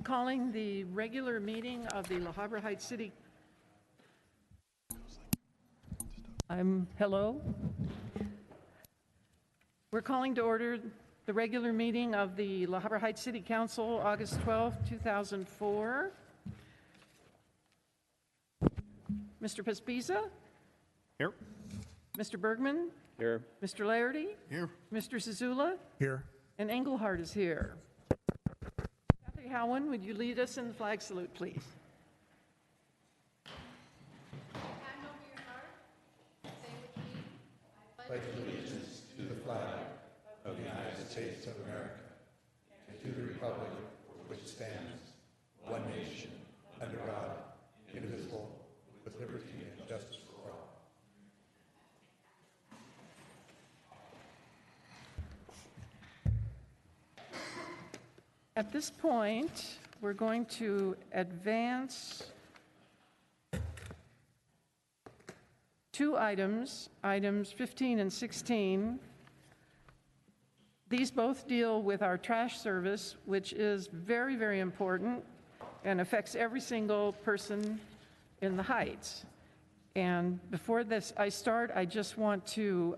calling the regular meeting of the La Habra Heights City. Hello. We're calling to order the regular meeting of the La Habra Heights City Council, August 12, 2004. Mr. Pespiza? Here. Mr. Bergman? Here. Mr. Laherty? Here. Mr. Zazula? Here. And Engelhardt is here. Kathy Houwen, would you lead us in the flag salute, please? Hand over your heart. Say with me. I pledge allegiance to the flag of the United States of America and to the republic for which stands one nation, under God, indivisible, with liberty and justice for all. At this point, we're going to advance two items, items 15 and 16. These both deal with our trash service, which is very, very important and affects every single person in the Heights. And before I start, I just want to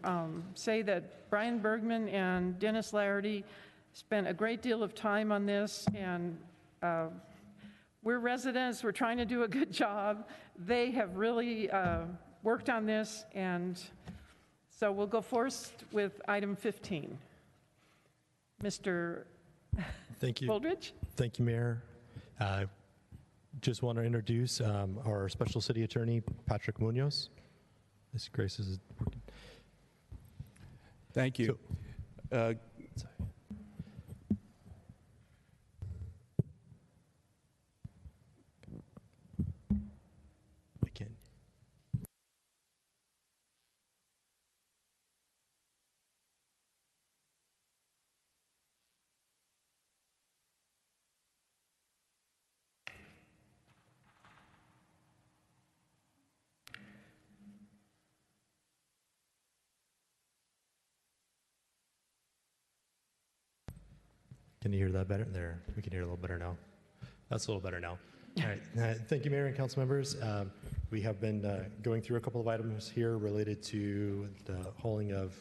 say that Brian Bergman and Dennis Laherty spent a great deal of time on this, and we're residents, we're trying to do a good job. They have really worked on this, and so we'll go first with item 15. Mr. Thank you. Holdridge? Thank you, Mayor. Just want to introduce our Special City Attorney, Patrick Munoz. Miss Grace is working. Thank you. So, Can you hear that better? There, we can hear a little better now. That's a little better now. All right. Thank you, Mayor and council members. We have been going through a couple of items here related to the hauling of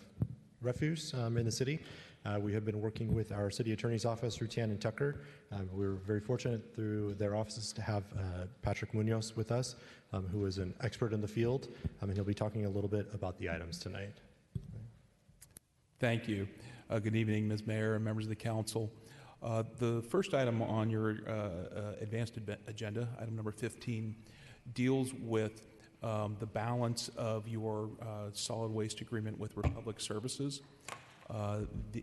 refuse in the city. We have been working with our city attorney's office, Rutan and Tucker. We were very fortunate through their offices to have Patrick Munoz with us, who is an expert in the field, and he'll be talking a little bit about the items tonight. Thank you. Good evening, Ms. Mayor and members of the council. The first item on your advanced agenda, item number 15, deals with the balance of your solid waste agreement with Republic Services.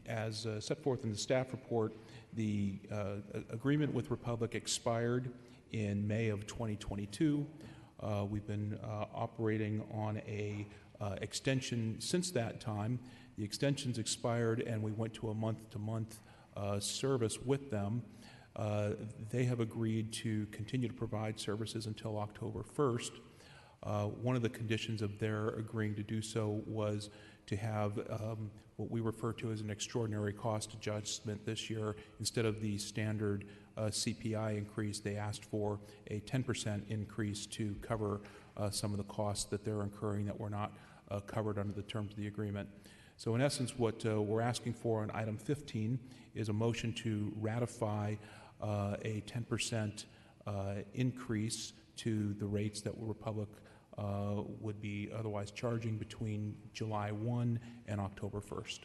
As set forth in the staff report, the agreement with Republic expired in May of 2022. We've been operating on a extension since that time. The extension's expired and we went to a month-to-month service with them. They have agreed to continue to provide services until October 1st. One of the conditions of their agreeing to do so was to have what we refer to as an extraordinary cost adjustment this year. Instead of the standard CPI increase, they asked for a 10% increase to cover some of the costs that they're incurring that were not covered under the terms of the agreement. So in essence, what we're asking for on item 15 is a motion to ratify a 10% increase to the rates that Republic would be otherwise charging between July 1 and October 1st.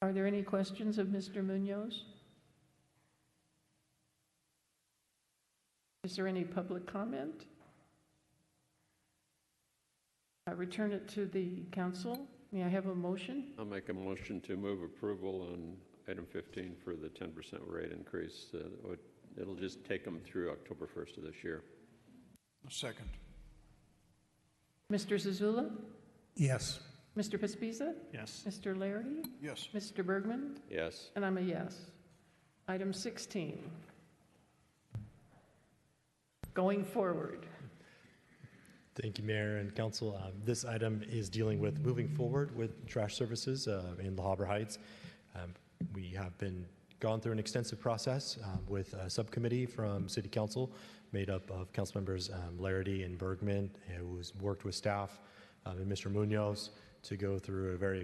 Are there any questions of Mr. Munoz? Is there any public comment? I return it to the council. May I have a motion? I'll make a motion to move approval on item 15 for the 10% rate increase. It'll just take them through October 1st of this year. A second. Mr. Zazula? Yes. Mr. Pespiza? Yes. Mr. Laherty? Yes. Mr. Bergman? Yes. And I'm a yes. Item 16. Going forward. Thank you, Mayor and Council. This item is dealing with moving forward with trash services in La Habra Heights. We have gone through an extensive process with a subcommittee from City Council made up of council members Larity and Bergman, who's worked with staff and Mr. Munoz to go through a very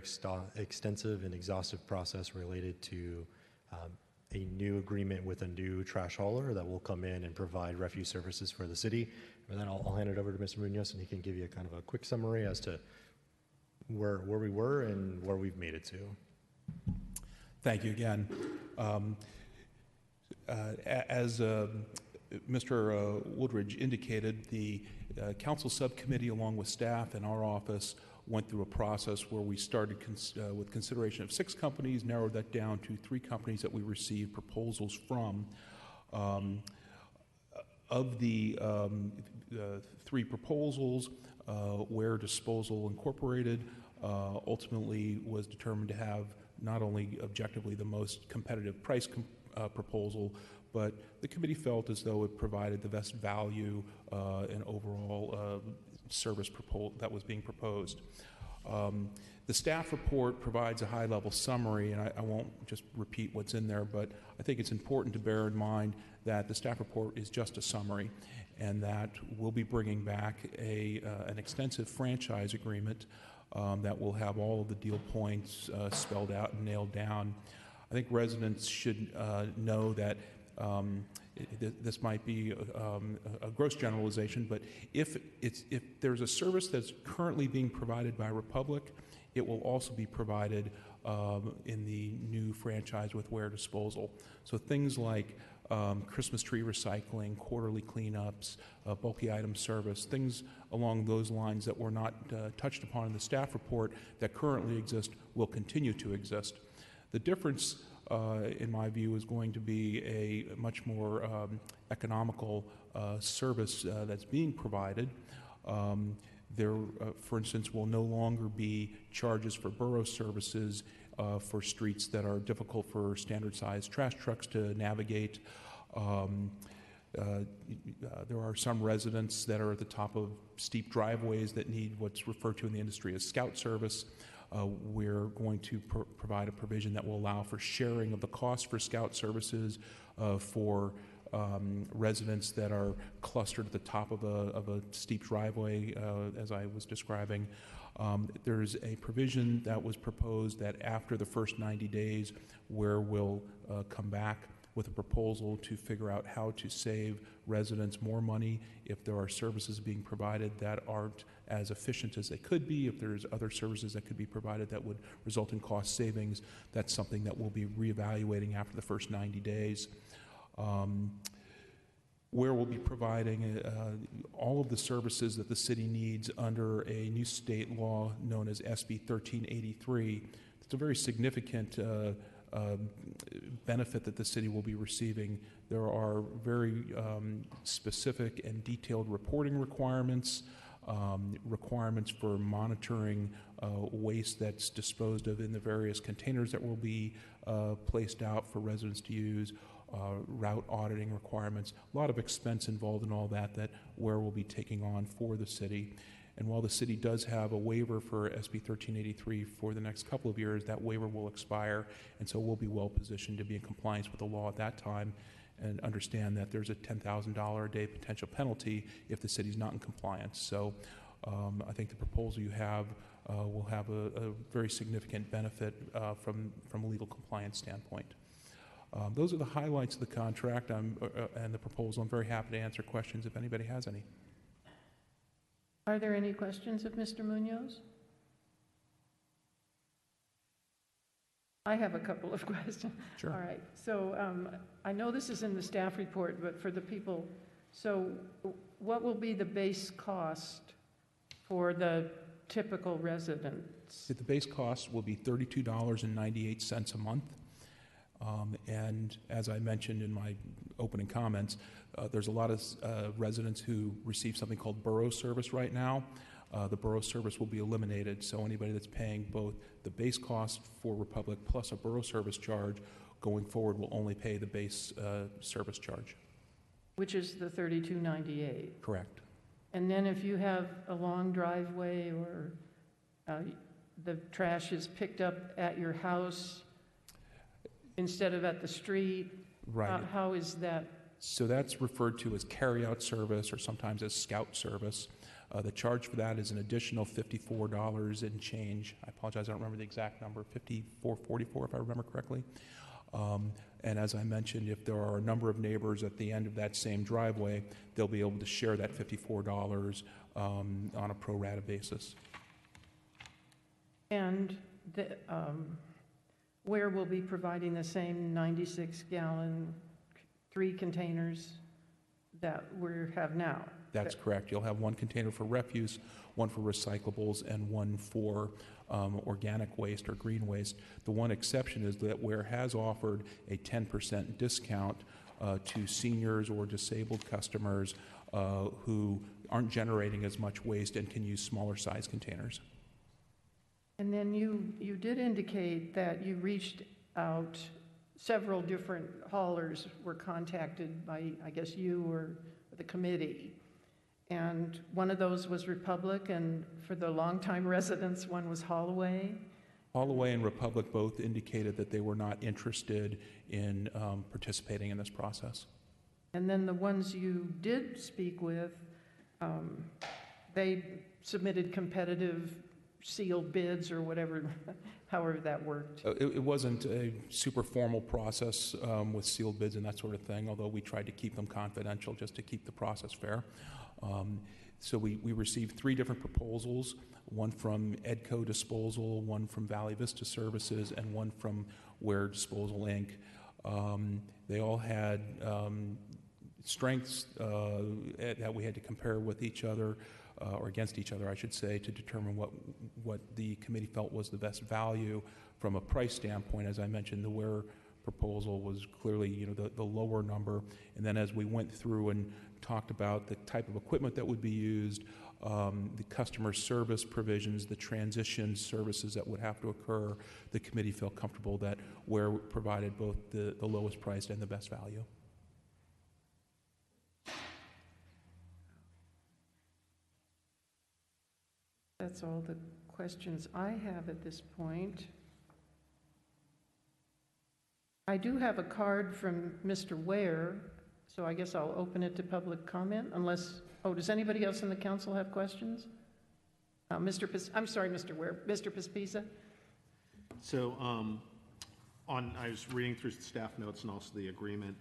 extensive and exhaustive process related to a new agreement with a new trash hauler that will come in and provide refuse services for the city. And then I'll hand it over to Mr. Munoz, and he can give you a kind of a quick summary as to where we were and where we've made it to. Thank you again. As Mr. Woodridge indicated, the council subcommittee, along with staff and our office, went through a process where we started with consideration of 6 companies, narrowed that down to 3 companies that we received proposals from. Of the 3 proposals, Ware Disposal Incorporated ultimately was determined to have not only objectively the most competitive price proposal, but the committee felt as though it provided the best value and overall service that was being proposed. The staff report provides a high-level summary, and I won't just repeat what's in there, but I think it's important to bear in mind that the staff report is just a summary, and that we'll be bringing back an extensive franchise agreement that will have all of the deal points spelled out and nailed down. I think residents should know that this might be a gross generalization, but if there's a service that's currently being provided by Republic, it will also be provided in the new franchise with Ware Disposal. So things like Christmas tree recycling, quarterly cleanups, bulky item service, things along those lines that were not touched upon in the staff report that currently exist will continue to exist. The difference, in my view, is going to be a much more economical service that's being provided. There, for instance, will no longer be charges for borough services for streets that are difficult for standard-sized trash trucks to navigate. There are some residents that are at the top of steep driveways that need what's referred to in the industry as scout service. We're going to provide a provision that will allow for sharing of the cost for scout services for residents that are clustered at the top of a steep driveway, as I was describing. There's a provision that was proposed that after the first 90 days, where we'll come back with a proposal to figure out how to save residents more money if there are services being provided that aren't as efficient as they could be, if there's other services that could be provided that would result in cost savings. That's something that we'll be reevaluating after the first 90 days. Where we'll be providing all of the services that the city needs under a new state law known as SB 1383. It's a very significant benefit that the city will be receiving. There are very specific and detailed reporting requirements, requirements for monitoring waste that's disposed of in the various containers that will be placed out for residents to use, route auditing requirements, a lot of expense involved in all that Ware will be taking on for the city. And while the city does have a waiver for SB 1383 for the next couple of years, that waiver will expire, and so we'll be well positioned to be in compliance with the law at that time and understand that there's a $10,000 a day potential penalty if the city's not in compliance. So I think the proposal you have will have a very significant benefit from a legal compliance standpoint. Those are the highlights of the contract and the proposal. I'm very happy to answer questions if anybody has any. Are there any questions of Mr. Munoz? I have a couple of questions. Sure. All right. So I know this is in the staff report, but for the people, so what will be the base cost for the typical residents? The base cost will be $32.98 a month. And as I mentioned in my opening comments, there's a lot of residents who receive something called borough service right now. The borough service will be eliminated, so anybody that's paying both the base cost for Republic plus a borough service charge going forward will only pay the base service charge. Which is the $32.98. Correct. And then if you have a long driveway or the trash is picked up at your house, instead of at the street? Right. How is that? So that's referred to as carryout service or sometimes as scout service. The charge for that is an additional $54 and change. I apologize, I don't remember the exact number, $54.44 if I remember correctly. And as I mentioned, if there are a number of neighbors at the end of that same driveway, they'll be able to share that $54 on a pro rata basis. And where will be providing the same 96-gallon 3 containers that we have now? That's correct. You'll have one container for refuse, one for recyclables, and one for organic waste or green waste. The one exception is that Ware has offered a 10% discount to seniors or disabled customers who aren't generating as much waste and can use smaller size containers. And then you did indicate that you reached out, several different haulers were contacted by, I guess, you or the committee. And one of those was Republic, and for the longtime residents, one was Houwen. Houwen and Republic both indicated that they were not interested in participating in this process. And then the ones you did speak with, they submitted competitive sealed bids or whatever, however that worked. It wasn't a super formal process with sealed bids and that sort of thing, although we tried to keep them confidential just to keep the process fair. So we received 3 different proposals, one from Edco Disposal, one from Valley Vista Services, and one from Ware Disposal, Inc. They all had strengths that we had to compare with each other, or against each other, I should say, to determine what the committee felt was the best value from a price standpoint. As I mentioned, the Ware proposal was clearly, the lower number. And then as we went through and talked about the type of equipment that would be used, the customer service provisions, the transition services that would have to occur, the committee felt comfortable that Ware provided both the lowest priced and the best value. That's all the questions I have at this point. I do have a card from Mr. Ware, so I guess I'll open it to public comment unless, does anybody else in the council have questions? I'm sorry, Mr. Ware, Mr. Pespisa? So I was reading through the staff notes and also the agreement.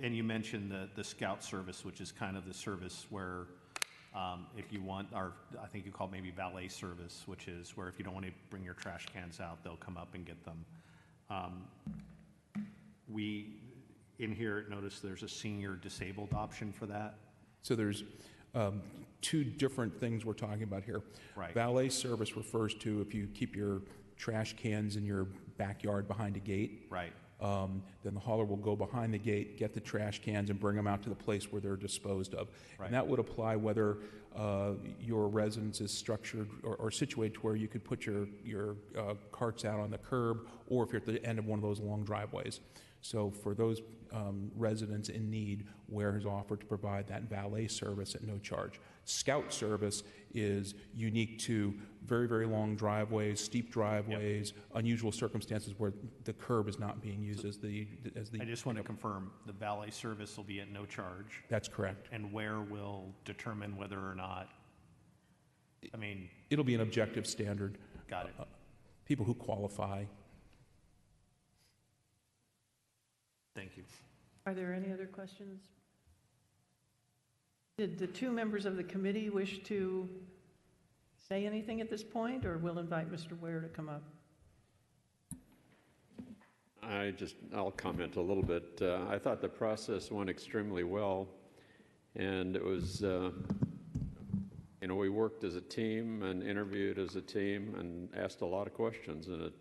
And you mentioned the scout service, which is kind of the service where if you want, or I think you call it maybe valet service, which is where if you don't want to bring your trash cans out, they'll come up and get them. We, in here, notice there's a senior disabled option for that. So there's 2 different things we're talking about here. Right. Valet service refers to if you keep your trash cans in your backyard behind a gate. Right. Then the hauler will go behind the gate, get the trash cans, and bring them out to the place where they're disposed of. Right. And that would apply whether your residence is structured or situated to where you could put your carts out on the curb, or if you're at the end of one of those long driveways. So for those residents in need, Ware has offered to provide that valet service at no charge. Scout service is unique to very, very long driveways, steep driveways, unusual circumstances where the curb is not being used as the. I just want to confirm the valet service will be at no charge. That's correct. And Ware will determine whether or not, it'll be an objective standard. Got it. People who qualify. Thank you. Are there any other questions? Did the 2 members of the committee wish to say anything at this point, or we'll invite Mr. Ware to come up? I'll comment a little bit. I thought the process went extremely well, and it was, we worked as a team and interviewed as a team and asked a lot of questions, and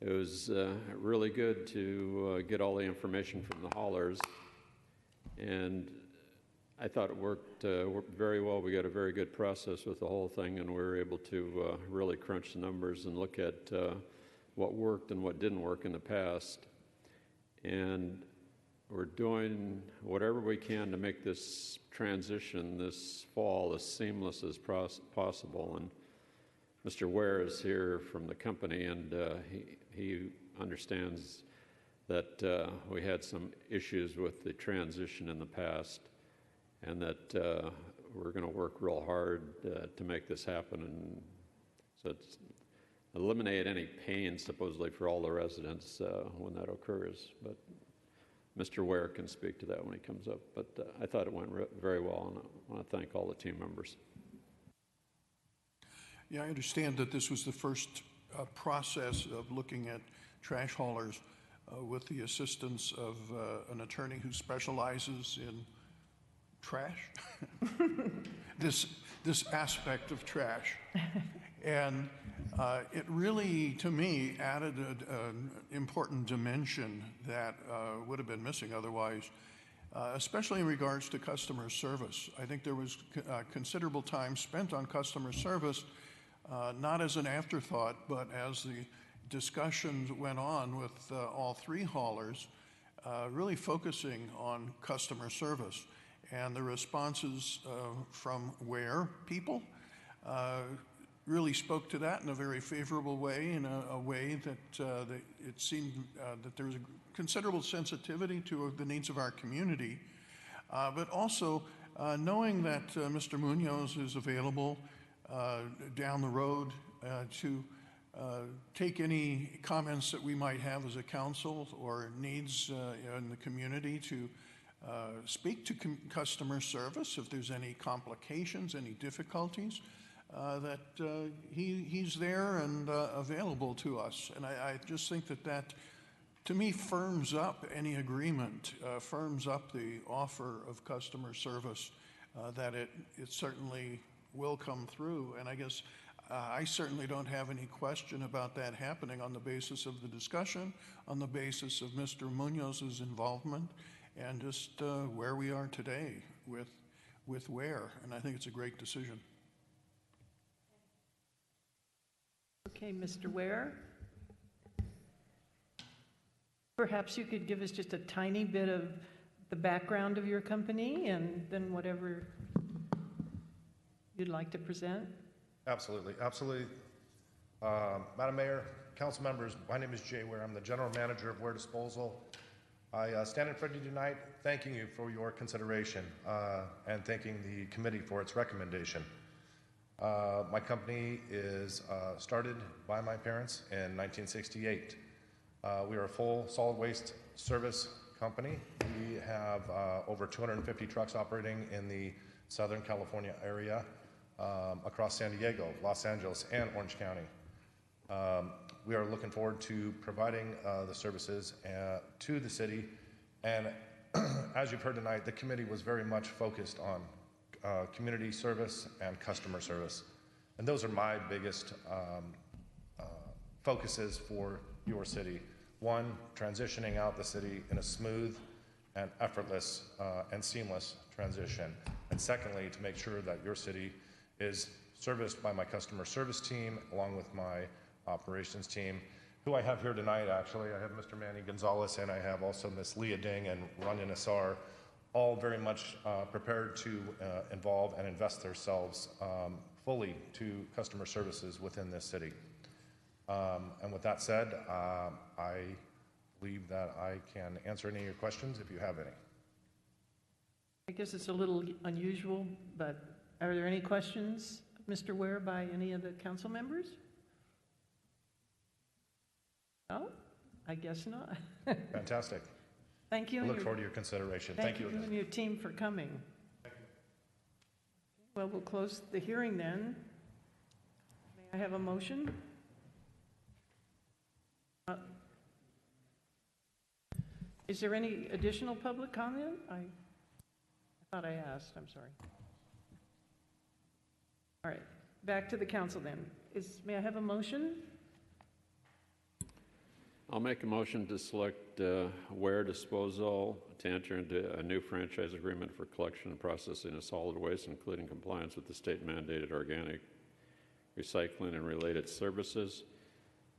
it was really good to get all the information from the haulers, and I thought it worked very well. We got a very good process with the whole thing, and we were able to really crunch the numbers and look at what worked and what didn't work in the past. And we're doing whatever we can to make this transition this fall as seamless as possible. And Mr. Ware is here from the company, and he understands that we had some issues with the transition in the past, and that we're going to work real hard to make this happen, and so it's eliminate any pain supposedly for all the residents when that occurs. But Mr. Ware can speak to that when he comes up. But I thought it went very well, and I want to thank all the team members. Yeah, I understand that this was the first process of looking at trash haulers with the assistance of an attorney who specializes in trash, this aspect of trash. And it really, to me, added an important dimension that would have been missing otherwise, especially in regards to customer service. I think there was considerable time spent on customer service, not as an afterthought, but as the discussions went on with all three haulers, really focusing on customer service. And the responses from Ware people really spoke to that in a very favorable way, in a way that it seemed that there was a considerable sensitivity to the needs of our community, but also knowing that Mr. Munoz is available down the road to take any comments that we might have as a council or needs in the community to speak to customer service if there's any complications, any difficulties, that he's there and available to us. And I just think that to me firms up any agreement, firms up the offer of customer service, that it certainly will come through. And I guess I certainly don't have any question about that happening on the basis of the discussion, on the basis of Mr. Munoz's involvement, and just where we are today with Ware. And I think it's a great decision. Okay, Mr. Ware. Perhaps you could give us just a tiny bit of the background of your company and then whatever you'd like to present. Absolutely, absolutely. Madam Mayor, council members, my name is Jay Ware. I'm the general manager of Ware Disposal. I stand in front of you tonight thanking you for your consideration and thanking the committee for its recommendation. My company is started by my parents in 1968. We are a full solid waste service company. We have over 250 trucks operating in the Southern California area, across San Diego, Los Angeles, and Orange County. We are looking forward to providing the services to the city, and as you've heard tonight, the committee was very much focused on community service and customer service, and those are my biggest focuses for your city. One, transitioning out the city in a smooth and effortless and seamless transition, and secondly, to make sure that your city is serviced by my customer service team along with my operations team, who I have here tonight. Actually, I have Mr. Manny Gonzalez and I have also Miss Leah Ding and Runyon Assar, all very much prepared to involve and invest themselves fully to customer services within this city. And with that said, I believe that I can answer any of your questions if you have any. I guess it's a little unusual, but are there any questions, Mr. Ware, by any of the council members? No? I guess not. Fantastic. Thank you. I look forward to your consideration. Thank you again. and your team for coming. Thank you. Well, we'll close the hearing then. May I have a motion? Is there any additional public comment? I thought I asked, I'm sorry. All right, back to the council then. May I have a motion? I'll make a motion to select Ware Disposal to enter into a new franchise agreement for collection and processing of solid waste, including compliance with the state-mandated organic recycling and related services,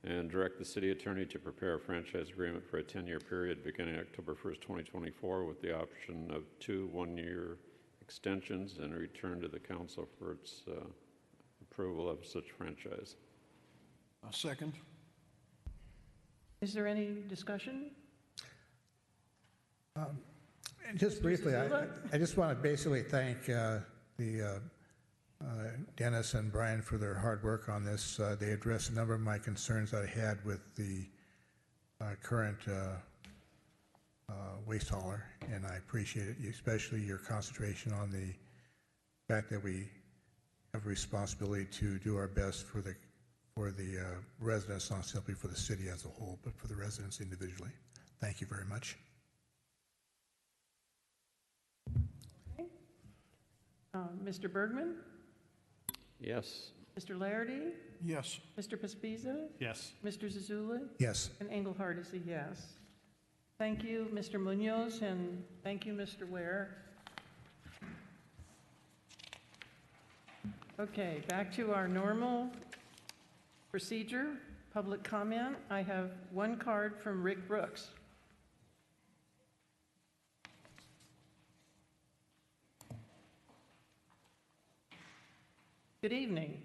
and direct the city attorney to prepare a franchise agreement for a 10-year period beginning October 1st, 2024, with the option of 2 one-year extensions, and return to the council for its approval of such franchise. Second. Is there any discussion? Just briefly, Zazula? I just want to basically thank Dennis and Brian for their hard work on this. They addressed a number of my concerns that I had with the current waste hauler, and I appreciate it, especially your concentration on the fact that we have a responsibility to do our best for the residents, not simply for the city as a whole, but for the residents individually. Thank you very much. Mr. Bergman? Yes. Mr. Laherty? Yes. Mr. Pospiza? Yes. Mr. Zazula? Yes. And Engelhardt is a yes. Thank you, Mr. Munoz, and thank you, Mr. Ware. Okay, back to our normal procedure, public comment. I have one card from Rick Brooks. Good evening.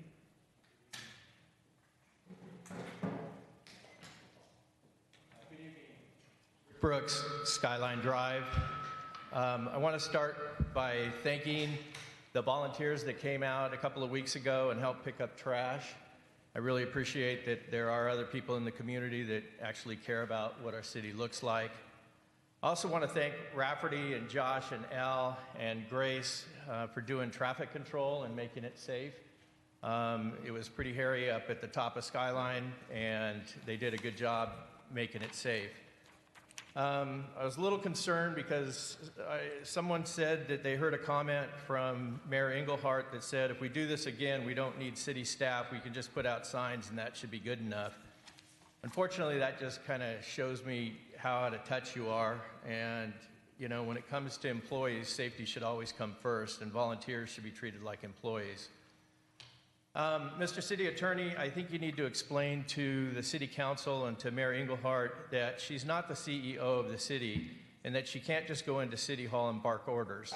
Brooks, Skyline Drive. I want to start by thanking the volunteers that came out a couple of weeks ago and helped pick up trash. I really appreciate that there are other people in the community that actually care about what our city looks like. I also want to thank Rafferty and Josh and Al and Grace for doing traffic control and making it safe. It was pretty hairy up at the top of Skyline, and they did a good job making it safe. I was a little concerned because someone said that they heard a comment from Mayor Engelhardt that said, if we do this again, we don't need city staff, we can just put out signs and that should be good enough. Unfortunately, that just kind of shows me how out of touch you are. And, you know, when it comes to employees, safety should always come first, and volunteers should be treated like employees. Mr. City Attorney, I think you need to explain to the City Council and to Mayor Engelhardt that she's not the CEO of the city and that she can't just go into City Hall and bark orders.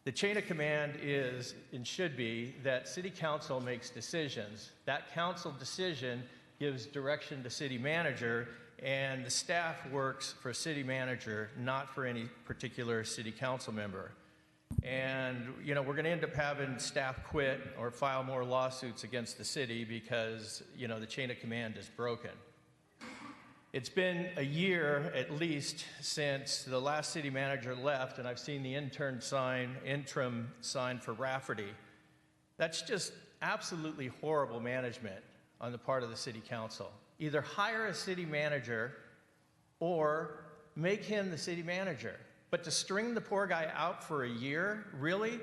The chain of command is and should be that City Council makes decisions. That council decision gives direction to City Manager, and the staff works for City Manager, not for any particular City Council member. And, you know, we're going to end up having staff quit or file more lawsuits against the city because, you know, the chain of command is broken. It's been a year at least since the last city manager left, and I've seen the interim sign for Rafferty. That's just absolutely horrible management on the part of the city council. Either hire a city manager or make him the city manager. But to string the poor guy out for a year, really?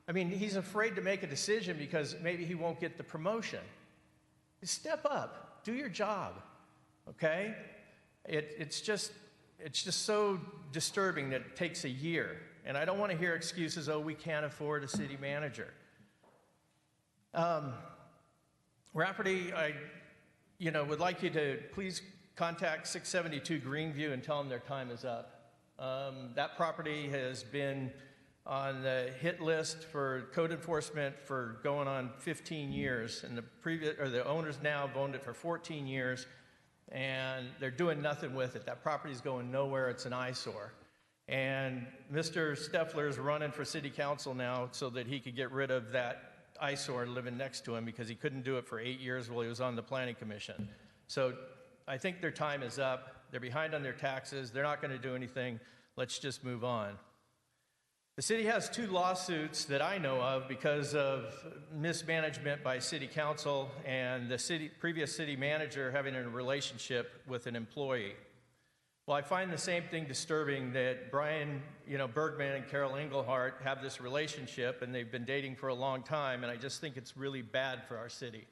I mean, he's afraid to make a decision because maybe he won't get the promotion. Step up, do your job, okay? It's just so disturbing that it takes a year. And I don't want to hear excuses, oh, we can't afford a city manager. Rafferty, I would like you to please contact 672 Greenview and tell them their time is up. That property has been on the hit list for code enforcement for going on 15 years, and the owners now have owned it for 14 years, and they're doing nothing with it. That property's going nowhere. It's an eyesore. And Mr. Steffler is running for city council now so that he could get rid of that eyesore living next to him because he couldn't do it for 8 years while he was on the planning commission. So I think their time is up. They're behind on their taxes. They're not going to do anything. Let's just move on. The city has 2 lawsuits that I know of because of mismanagement by city council and the previous city manager having a relationship with an employee. Well, I find the same thing disturbing that Brian, Bergman and Carol Engelhardt have this relationship and they've been dating for a long time, and I just think it's really bad for our city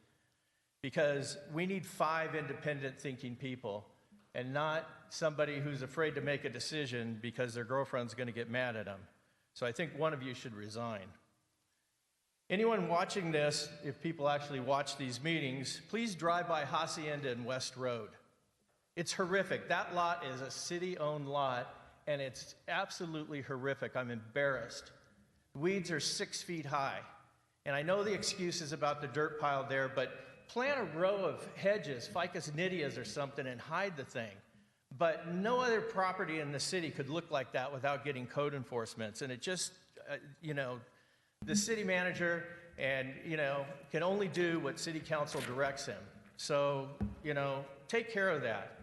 because we need 5 independent thinking people and not somebody who's afraid to make a decision because their girlfriend's going to get mad at them. So I think one of you should resign. Anyone watching this, if people actually watch these meetings, please drive by Hacienda and West Road. It's horrific. That lot is a city-owned lot, and it's absolutely horrific. I'm embarrassed. Weeds are 6 feet high. And I know the excuses about the dirt pile there, but plant a row of hedges, ficus nitias or something, and hide the thing. But no other property in the city could look like that without getting code enforcements. And it just, the city manager can only do what city council directs him. So, take care of that.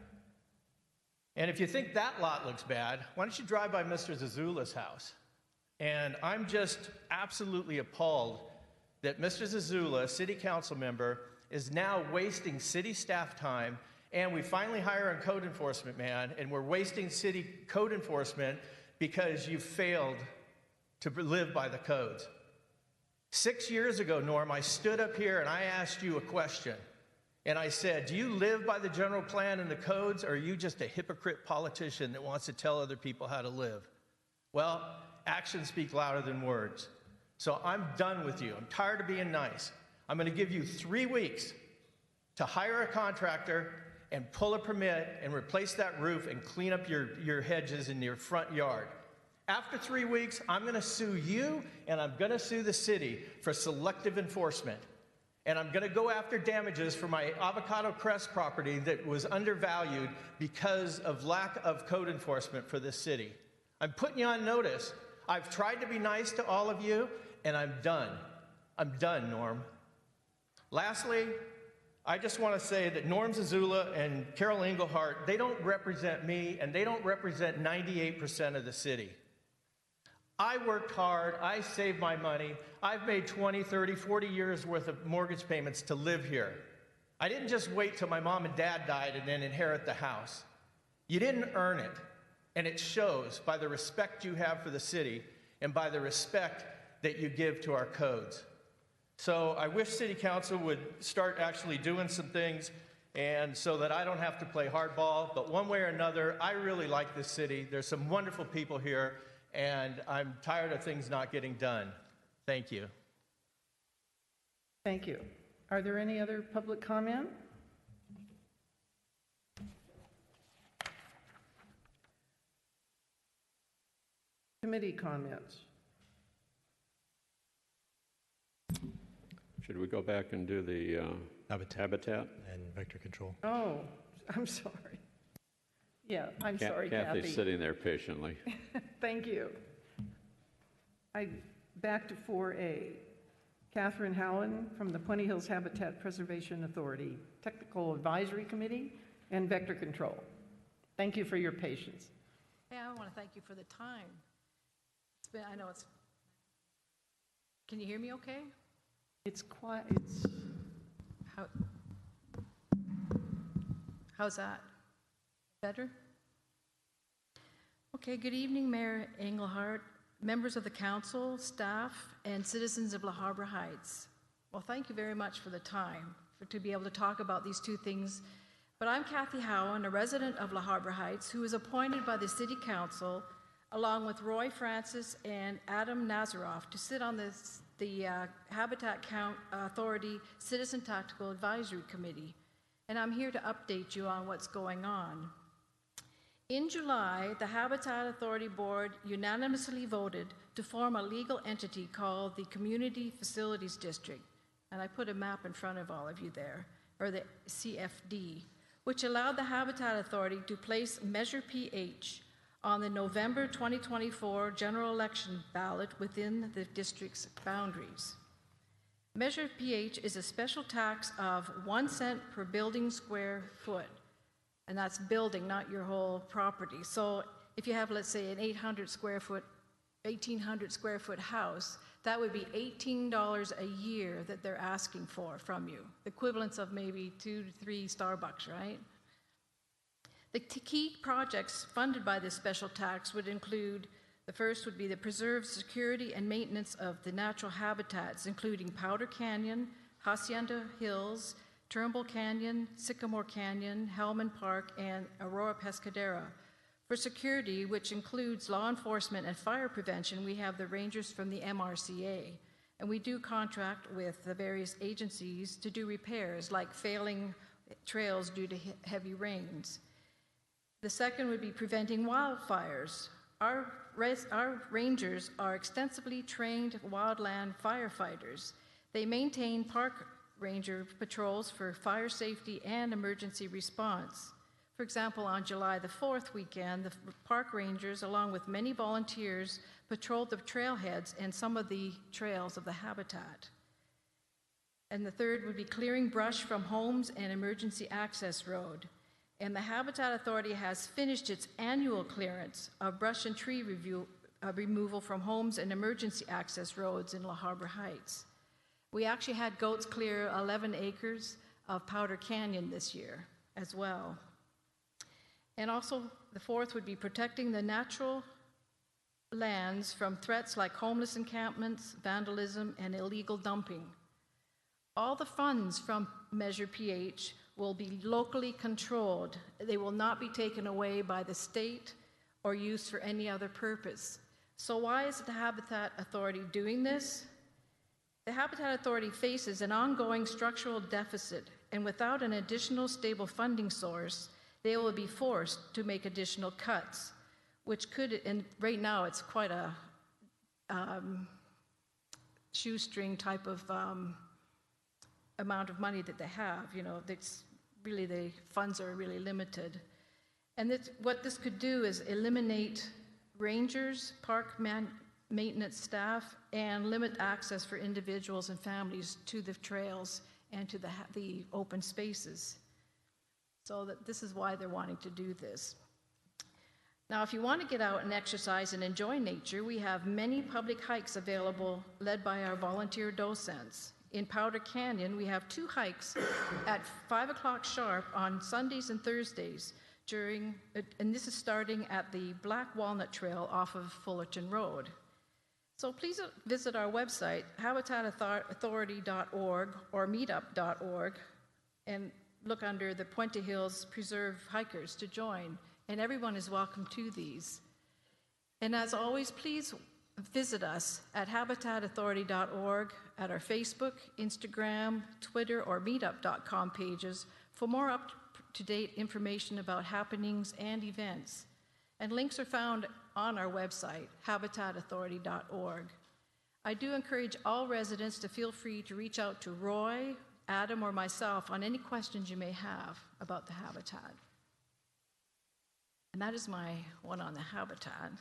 And if you think that lot looks bad, why don't you drive by Mr. Zazula's house? And I'm just absolutely appalled that Mr. Zazula, city council member, is now wasting city staff time, and we finally hire a code enforcement man, and we're wasting city code enforcement because you failed to live by the codes. 6 years ago, Norm, I stood up here and I asked you a question. And I said, do you live by the general plan and the codes, or are you just a hypocrite politician that wants to tell other people how to live? Well, actions speak louder than words. So I'm done with you. I'm tired of being nice. I'm going to give you 3 weeks to hire a contractor and pull a permit and replace that roof and clean up your hedges in your front yard. After 3 weeks, I'm going to sue you and I'm going to sue the city for selective enforcement. And I'm going to go after damages for my Avocado Crest property that was undervalued because of lack of code enforcement for this city. I'm putting you on notice. I've tried to be nice to all of you, and I'm done. I'm done, Norm. Lastly, I just want to say that Norm Zazula and Carol Engelhardt, they don't represent me, and they don't represent 98% of the city. I worked hard, I saved my money, I've made 20, 30, 40 years worth of mortgage payments to live here. I didn't just wait till my mom and dad died and then inherit the house. You didn't earn it, and it shows by the respect you have for the city and by the respect that you give to our codes. So I wish City Council would start actually doing some things, and so that I don't have to play hardball, but one way or another, I really like this city. There's some wonderful people here, and I'm tired of things not getting done. Thank you. Thank you. Are there any other public comment? Committee comments? Should we go back and do the habitat? And vector control. Oh, I'm sorry. Yeah, I'm sorry, Kathy. Kathy's sitting there patiently. Thank you. Back to 4A. Catherine Houwen from the Puente Hills Habitat Preservation Authority, Technical Advisory Committee, and Vector Control. Thank you for your patience. Hey, I want to thank you for the time. I know it's, can you hear me okay? It's quiet, How's that? Better? Okay, good evening, Mayor Engelhardt, members of the council, staff, and citizens of La Habra Heights. Well, thank you very much for the time to be able to talk about these two things. But I'm Kathy Houwen, a resident of La Habra Heights, who was appointed by the City Council, along with Roy Francis and Adam Nazaroff, to sit on the Habitat Authority Citizen Tactical Advisory Committee. And I'm here to update you on what's going on. In July, the Habitat Authority Board unanimously voted to form a legal entity called the Community Facilities District, and I put a map in front of all of you there, or the CFD, which allowed the Habitat Authority to place Measure PH on the November 2024 general election ballot within the district's boundaries. Measure PH is a special tax of 1 cent per building square foot. And that's building, not your whole property. So if you have, let's say, an 1800 square foot house, that would be $18 a year that they're asking for from you. The equivalence of maybe 2 to 3 Starbucks, right? The key projects funded by this special tax would include, the first would be the preserve, security, and maintenance of the natural habitats, including Powder Canyon, Hacienda Hills, Turnbull Canyon, Sycamore Canyon, Hellman Park, and Aurora Pescadera. For security, which includes law enforcement and fire prevention, we have the rangers from the MRCA, and we do contract with the various agencies to do repairs, like failing trails due to heavy rains. The second would be preventing wildfires. Our rangers are extensively trained wildland firefighters, They maintain park ranger patrols for fire safety and emergency response. For example, on July the 4th weekend, the park rangers, along with many volunteers, patrolled the trailheads and some of the trails of the habitat. And the third would be clearing brush from homes and emergency access road. And the Habitat Authority has finished its annual clearance of brush and tree removal from homes and emergency access roads in La Habra Heights. We actually had goats clear 11 acres of Powder Canyon this year as well. And also, the fourth would be protecting the natural lands from threats like homeless encampments, vandalism, and illegal dumping. All the funds from Measure PH will be locally controlled. They will not be taken away by the state or used for any other purpose. So why is the Habitat Authority doing this? The Habitat Authority faces an ongoing structural deficit, and without an additional stable funding source, they will be forced to make additional cuts, which could, and right now it's quite a shoestring type of amount of money that they have. You know, it's really, the funds are really limited. And what this could do is eliminate rangers, park maintenance staff, and limit access for individuals and families to the trails and to the open spaces. So this is why they're wanting to do this. Now, if you want to get out and exercise and enjoy nature, we have many public hikes available led by our volunteer docents. In Powder Canyon, we have 2 hikes at 5 o'clock sharp on Sundays and Thursdays and this is starting at the Black Walnut Trail off of Fullerton Road. So please visit our website, habitatauthority.org or meetup.org, and look under the Puente Hills Preserve hikers to join, and everyone is welcome to these. And as always, please visit us at habitatauthority.org, at our Facebook, Instagram, Twitter, or meetup.com pages for more up-to-date information about happenings and events. And links are found on our website, habitatauthority.org. I do encourage all residents to feel free to reach out to Roy, Adam, or myself on any questions you may have about the habitat. And that is my one on the habitat.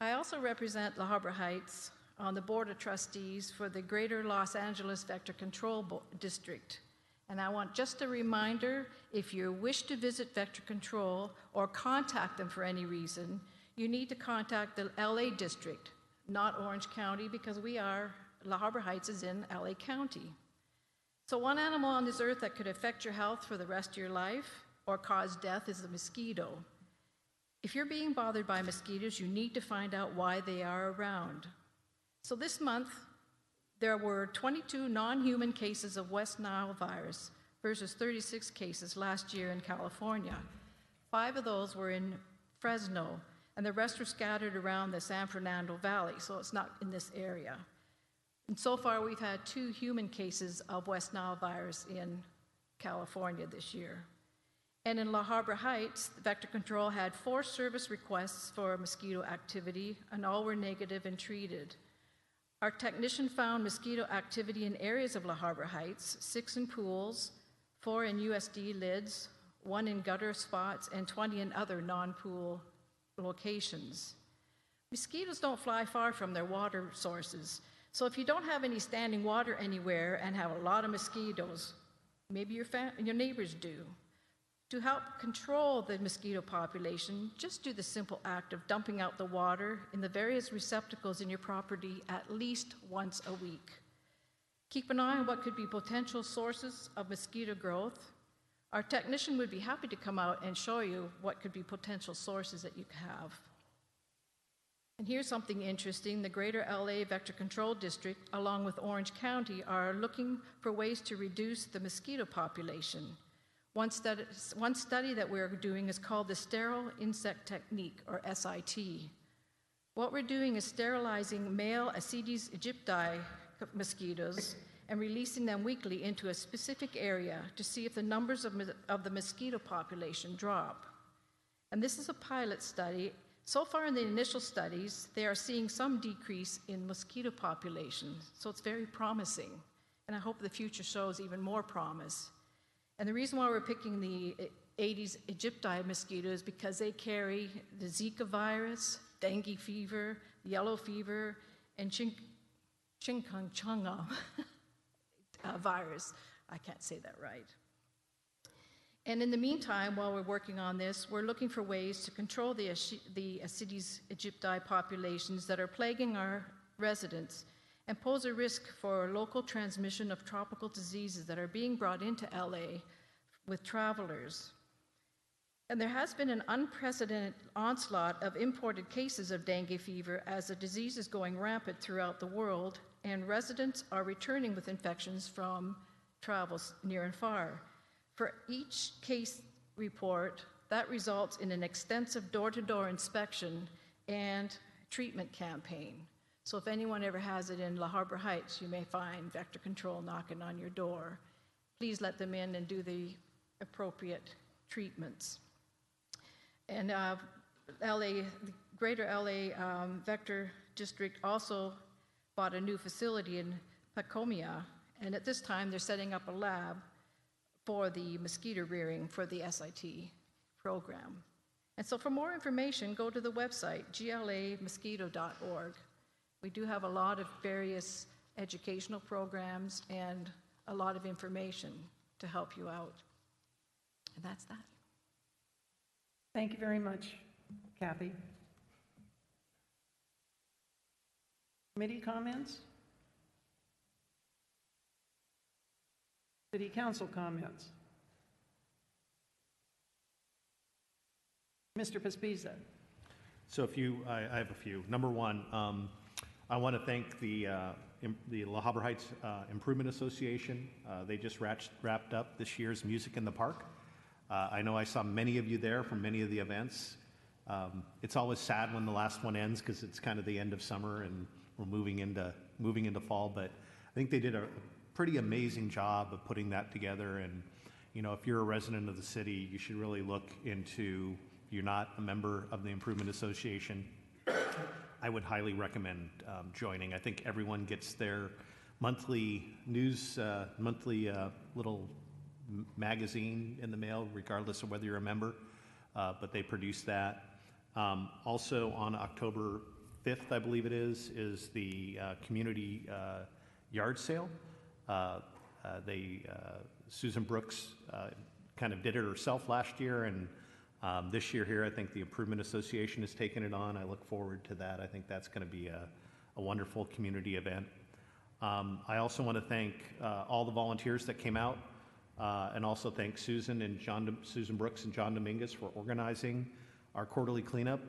I also represent La Habra Heights on the Board of Trustees for the Greater Los Angeles Vector Control District. And I want just a reminder, if you wish to visit Vector Control or contact them for any reason, you need to contact the LA District, not Orange County, because La Habra Heights is in LA County. So one animal on this earth that could affect your health for the rest of your life or cause death is the mosquito. If you're being bothered by mosquitoes, you need to find out why they are around. So this month, there were 22 non-human cases of West Nile virus versus 36 cases last year in California. 5 of those were in Fresno, and the rest were scattered around the San Fernando Valley, so it's not in this area. And so far, we've had 2 human cases of West Nile virus in California this year. And in La Habra Heights, Vector Control had 4 service requests for mosquito activity, and all were negative and treated. Our technician found mosquito activity in areas of La Habra Heights, 6 in pools, 4 in USD lids, 1 in gutter spots, and 20 in other non-pool locations. Mosquitoes don't fly far from their water sources, so if you don't have any standing water anywhere and have a lot of mosquitoes, maybe your neighbors do. To help control the mosquito population, just do the simple act of dumping out the water in the various receptacles in your property at least once a week. Keep an eye on what could be potential sources of mosquito growth. Our technician would be happy to come out and show you what could be potential sources that you have. And here's something interesting. The Greater LA Vector Control District, along with Orange County, are looking for ways to reduce the mosquito population. One study that we're doing is called the Sterile Insect Technique, or SIT. What we're doing is sterilizing male Aedes aegypti mosquitoes and releasing them weekly into a specific area to see if the numbers of the mosquito population drop. And this is a pilot study So far in the initial studies, they are seeing some decrease in mosquito population, so it's very promising. And I hope the future shows even more promise. And the reason why we're picking the Aedes aegypti mosquito is because they carry the Zika virus, dengue fever, yellow fever, and chikungunya virus. I can't say that right. And in the meantime, while we're working on this, we're looking for ways to control the Aedes aegypti populations that are plaguing our residents and pose a risk for local transmission of tropical diseases that are being brought into LA with travelers. And there has been an unprecedented onslaught of imported cases of dengue fever as the disease is going rampant throughout the world, and residents are returning with infections from travels near and far. For each case report, that results in an extensive door-to-door inspection and treatment campaign. So if anyone ever has it in La Habra Heights, you may find Vector Control knocking on your door. Please let them in and do the appropriate treatments. And the Greater LA Vector District also bought a new facility in Pacomia, and at this time they're setting up a lab for the mosquito rearing for the SIT program. And so for more information, go to the website, glamosquito.org. We do have a lot of various educational programs and a lot of information to help you out. And that's that. Thank you very much, Kathy. Committee comments? City Council comments? Mr. Pospiza. So I have a few. Number one, I want to thank the La Habra Heights Improvement Association. They just wrapped up this year's Music in the Park. I know I saw many of you there from many of the events. It's always sad when the last one ends because it's kind of the end of summer and we're moving into fall, but I think they did a pretty amazing job of putting that together. And if you're a resident of the city, you should really look into, if you're not a member of the Improvement Association, I would highly recommend joining. I think everyone gets their monthly news, little magazine in the mail, regardless of whether you're a member, but they produce that. Also on October 5th, I believe it is the community yard sale. Susan Brooks kind of did it herself last year, and this year here, I think the Improvement Association has taken it on. I look forward to that. I think that's going to be a wonderful community event. I also want to thank all the volunteers that came out, and also thank Susan Brooks and John Dominguez for organizing our quarterly cleanup.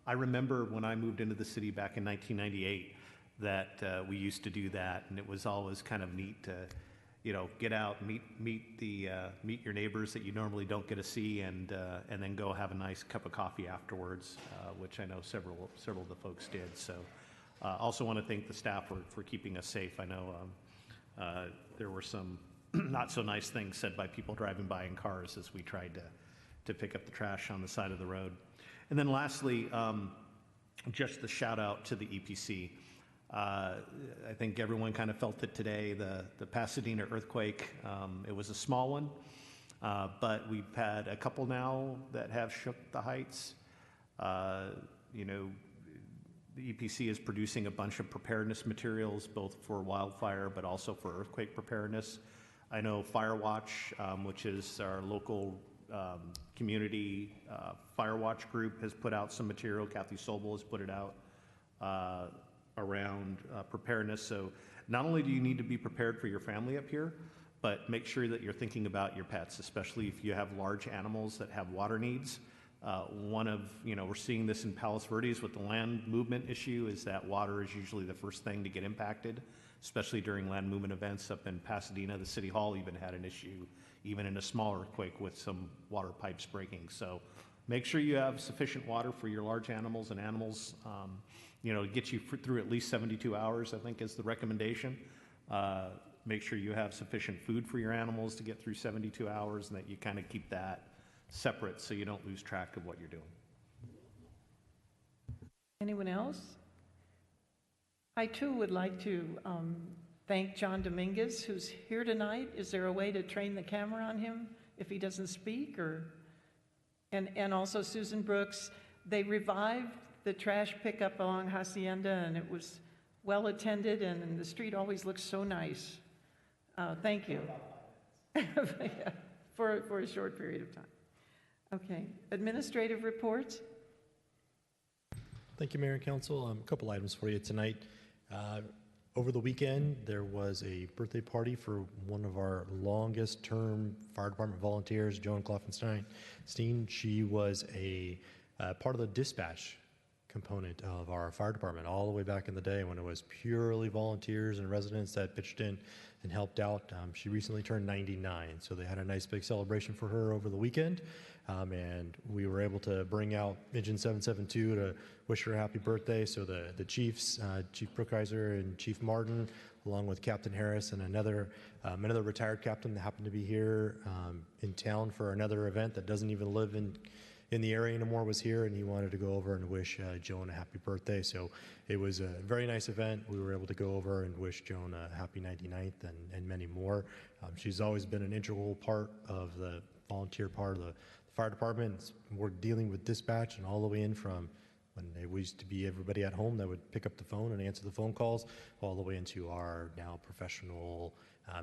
I remember when I moved into the city back in 1998 that we used to do that, and it was always kind of neat to, get out, meet your neighbors that you normally don't get to see, and then go have a nice cup of coffee afterwards, which I know several of the folks did. So, also want to thank the staff for keeping us safe. I know there were some not so nice things said by people driving by in cars as we tried to pick up the trash on the side of the road. And then lastly, just the shout out to the EPC. I think everyone kind of felt it today, the Pasadena earthquake. It was a small one, but we've had a couple now that have shook the heights. The EPC is producing a bunch of preparedness materials, both for wildfire, but also for earthquake preparedness. I know Firewatch, which is our local community Firewatch group, has put out some material. Kathy Sobel has put it out around preparedness. So not only do you need to be prepared for your family up here, but make sure that you're thinking about your pets, especially if you have large animals that have water needs. We're seeing this in Palos Verdes with the land movement issue, is that water is usually the first thing to get impacted, especially during land movement events. Up in Pasadena, the city hall even had an issue, even in a small earthquake, with some water pipes breaking. So make sure you have sufficient water for your large animals and animals, to get you through at least 72 hours, I think is the recommendation. Make sure you have sufficient food for your animals to get through 72 hours, and that you kind of keep that separate so you don't lose track of what you're doing. Anyone else? I too would like to thank John Dominguez, who's here tonight. Is there a way to train the camera on him if he doesn't speak? And also Susan Brooks. They revived the trash pickup along Hacienda, and it was well attended, and the street always looks so nice. Thank you. Yeah, for a short period of time. Okay, administrative reports. Thank you, Mayor and Council. A couple items for you tonight. Over the weekend, there was a birthday party for one of our longest term fire department volunteers, Joan Kloffenstein. She was a part of the dispatch component of our fire department all the way back in the day when it was purely volunteers and residents that pitched in and helped out. She recently turned 99, so they had a nice big celebration for her over the weekend. And we were able to bring out Engine 772 to wish her a happy birthday. So the chiefs, Chief Brookhiser and Chief Martin, along with Captain Harris and another retired captain that happened to be here in town for another event that doesn't even live in the area anymore, was here, and he wanted to go over and wish Joan a happy birthday. So it was a very nice event. We were able to go over and wish Joan a happy 99th and many more. She's always been an integral part of the volunteer part of the fire department. We're dealing with dispatch and all the way in from when it used to be everybody at home that would pick up the phone and answer the phone calls, all the way into our now professional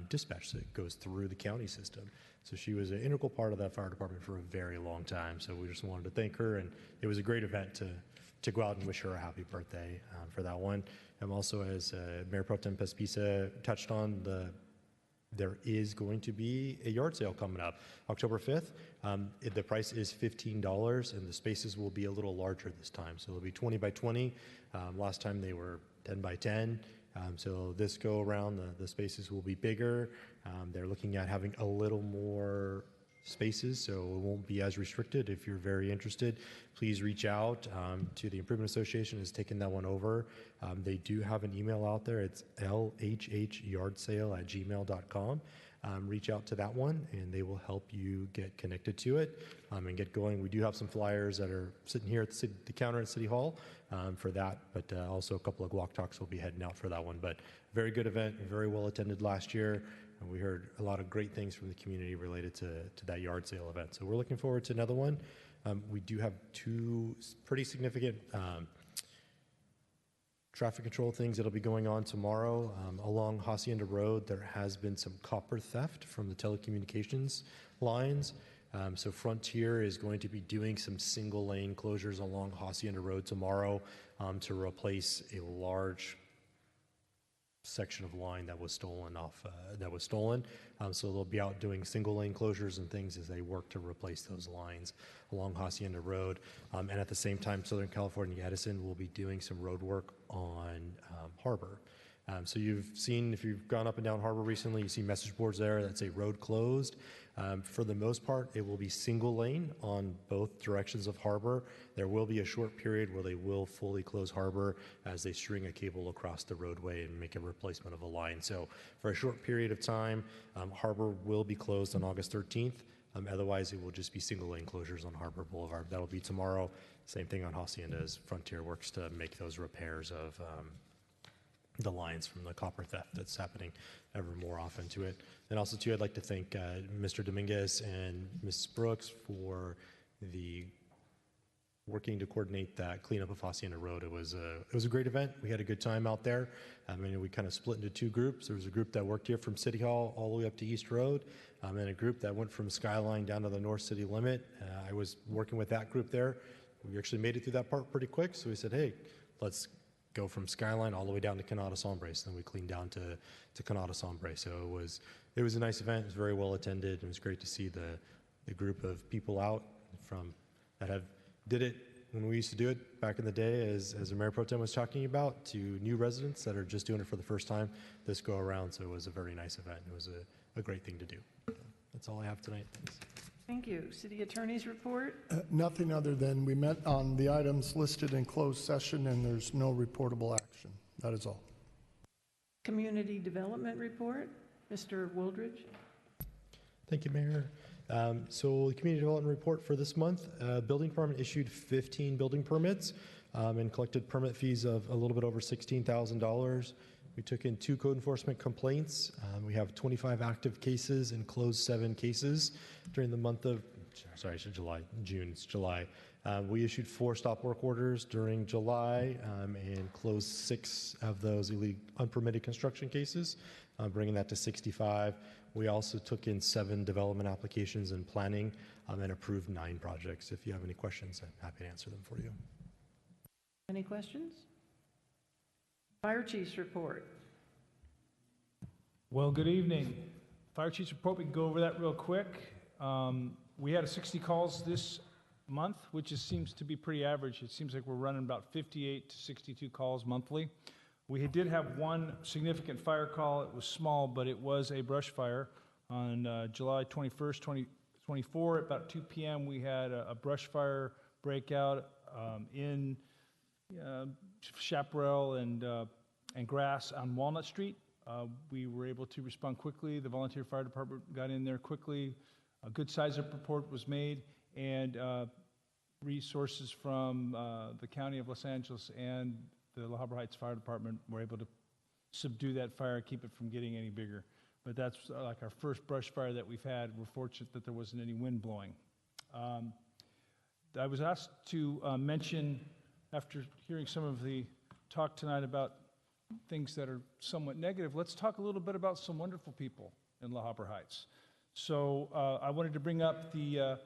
dispatch that goes through the county system. So she was an integral part of that fire department for a very long time. So we just wanted to thank her, and it was a great event to go out and wish her a happy birthday for that one. And also, as Mayor Pro Tem Pespisa touched on, there is going to be a yard sale coming up October 5th. The price is $15, and the spaces will be a little larger this time. So it'll be 20 by 20. Last time they were 10 by 10. So this go around, the spaces will be bigger. They're looking at having a little more spaces, so it won't be as restricted. If you're very interested, please reach out to the Improvement Association has taken that one over. They do have an email out there. It's lhhyardsale@gmail.com. Reach out to that one, and they will help you get connected to it and get going. We do have some flyers that are sitting here at the counter at City Hall for that, but also a couple of guac talks will be heading out for that one. But very good event, very well attended last year. And we heard a lot of great things from the community related to that yard sale event. So we're looking forward to another one. We do have two pretty significant traffic control things that'll be going on tomorrow. Along Hacienda Road, there has been some copper theft from the telecommunications lines. So Frontier is going to be doing some single lane closures along Hacienda Road tomorrow to replace a large section of line that was stolen so they'll be out doing single lane closures and things as they work to replace those lines along Hacienda Road. And at the same time, Southern California Edison will be doing some road work on Harbor. So you've seen, if you've gone up and down Harbor recently, you see message boards there that say road closed. For the most part, it will be single lane on both directions of Harbor. There will be a short period where they will fully close Harbor as they string a cable across the roadway and make a replacement of a line. So for a short period of time, Harbor will be closed on August 13th. Otherwise, it will just be single lane closures on Harbor Boulevard. That'll be tomorrow. Same thing on Hacienda as Frontier works to make those repairs of the lines from the copper theft that's happening ever more often to it. And also, too, I'd like to thank Mr. Dominguez and Ms. Brooks for the working to coordinate that cleanup of Hacienda Road. It was a great event. We had a good time out there. We kind of split into two groups. There was a group that worked here from City Hall all the way up to East Road, and a group that went from Skyline down to the North City limit. I was working with that group there. We actually made it through that part pretty quick, so we said, hey, let's go from Skyline all the way down to Canada Sombre. So then we cleaned down to Canada Sombre. So it was a nice event. It was very well attended. It was great to see the group of people out from that did it when we used to do it back in the day, as Mayor Pro Tem was talking about, to new residents that are just doing it for the first time this go around. So it was a very nice event. It was a great thing to do. That's all I have tonight. Thanks. Thank you. City Attorney's report? Nothing other than we met on the items listed in closed session, and there's no reportable action. That is all. Community Development report? Mr. Wooldridge? Thank you, Mayor. So the Community Development report for this month, Building Department issued 15 building permits. and collected permit fees of a little bit over $16,000. We took in 2 code enforcement complaints. We have 25 active cases and closed 7 cases during the month of, June, it's July. We issued 4 stop work orders during July and closed 6 of those unpermitted construction cases, bringing that to 65. We also took in 7 development applications and planning and approved 9 projects. If you have any questions, I'm happy to answer them for you. Any questions? Fire Chief's report. Well, good evening. Fire Chief's report, we can go over that real quick. We had 60 calls this month, which seems to be pretty average. It seems like we're running about 58 to 62 calls monthly. We did have 1 significant fire call. It was small, but it was a brush fire on July 21st, 2024. At about 2 p.m., we had a brush fire breakout in Chaparral and Grass on Walnut Street. We were able to respond quickly. The volunteer fire department got in there quickly. A good size of report was made, and resources from the County of Los Angeles and the La Habra Heights Fire Department were able to subdue that fire, keep it from getting any bigger. But that's like our first brush fire that we've had. We're fortunate that there wasn't any wind blowing. I was asked to mention, after hearing some of the talk tonight about things that are somewhat negative, let's talk a little bit about some wonderful people in La Habra Heights. So I wanted to bring up the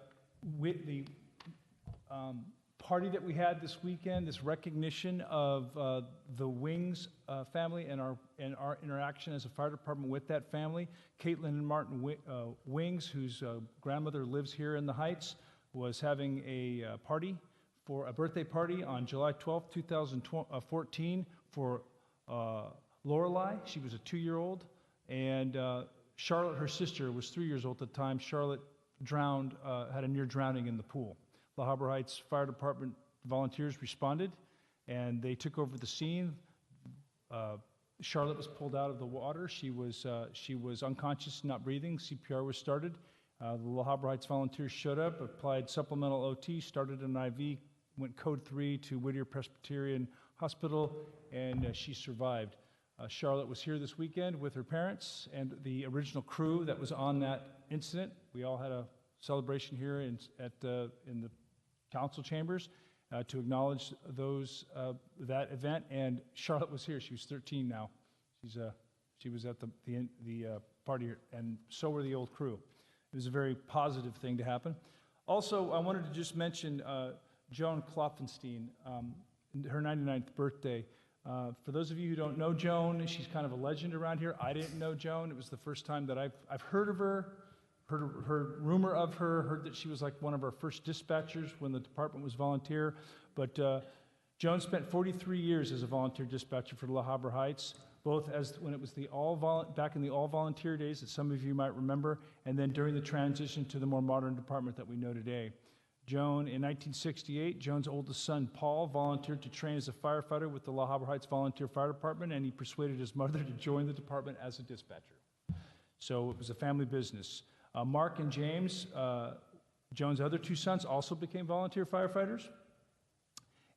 party that we had this weekend, this recognition of the Wings family and our interaction as a fire department with that family. Caitlin and Martin Wings, whose grandmother lives here in the Heights, was having a birthday party on July 12th, 2014 for Lorelei. She was a 2-year-old, and Charlotte, her sister, was 3 years old at the time. Charlotte drowned, had a near drowning in the pool. La Habra Heights Fire Department volunteers responded, and they took over the scene. Charlotte was pulled out of the water. She was unconscious, not breathing. CPR was started. The La Habra Heights volunteers showed up, applied supplemental OT, started an IV, went code 3 to Whittier Presbyterian Hospital, and she survived. Charlotte was here this weekend with her parents and the original crew that was on that incident. We all had a celebration here in the council chambers to acknowledge that event. And Charlotte was here. She was 13 now. She was at the party, and so were the old crew. It was a very positive thing to happen. Also, I wanted to just mention Joan Klopfenstein, her 99th birthday. For those of you who don't know Joan, she's kind of a legend around here. I didn't know Joan. It was the first time that I've heard of her, heard rumor of her, heard that she was like one of our first dispatchers when the department was volunteer. But Joan spent 43 years as a volunteer dispatcher for La Habra Heights, both as when it was back in the all-volunteer days that some of you might remember, and then during the transition to the more modern department that we know today. Joan, in 1968, Joan's oldest son, Paul, volunteered to train as a firefighter with the La Habra Heights Volunteer Fire Department, and he persuaded his mother to join the department as a dispatcher. So it was a family business. Mark and James, Joan's other 2 sons, also became volunteer firefighters.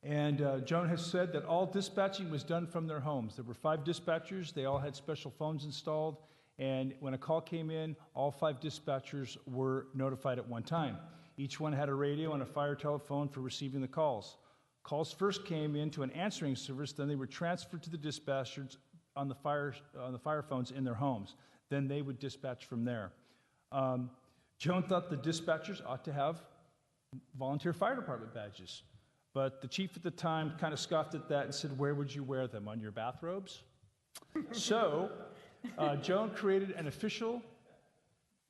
And Joan has said that all dispatching was done from their homes. There were 5 dispatchers. They all had special phones installed. And when a call came in, all 5 dispatchers were notified at one time. Each one had a radio and a fire telephone for receiving the calls. Calls first came into an answering service, then they were transferred to the dispatchers on the fire phones in their homes. Then they would dispatch from there. Joan thought the dispatchers ought to have volunteer fire department badges. But the chief at the time kind of scoffed at that and said, "Where would you wear them? On your bathrobes?" So Joan created an official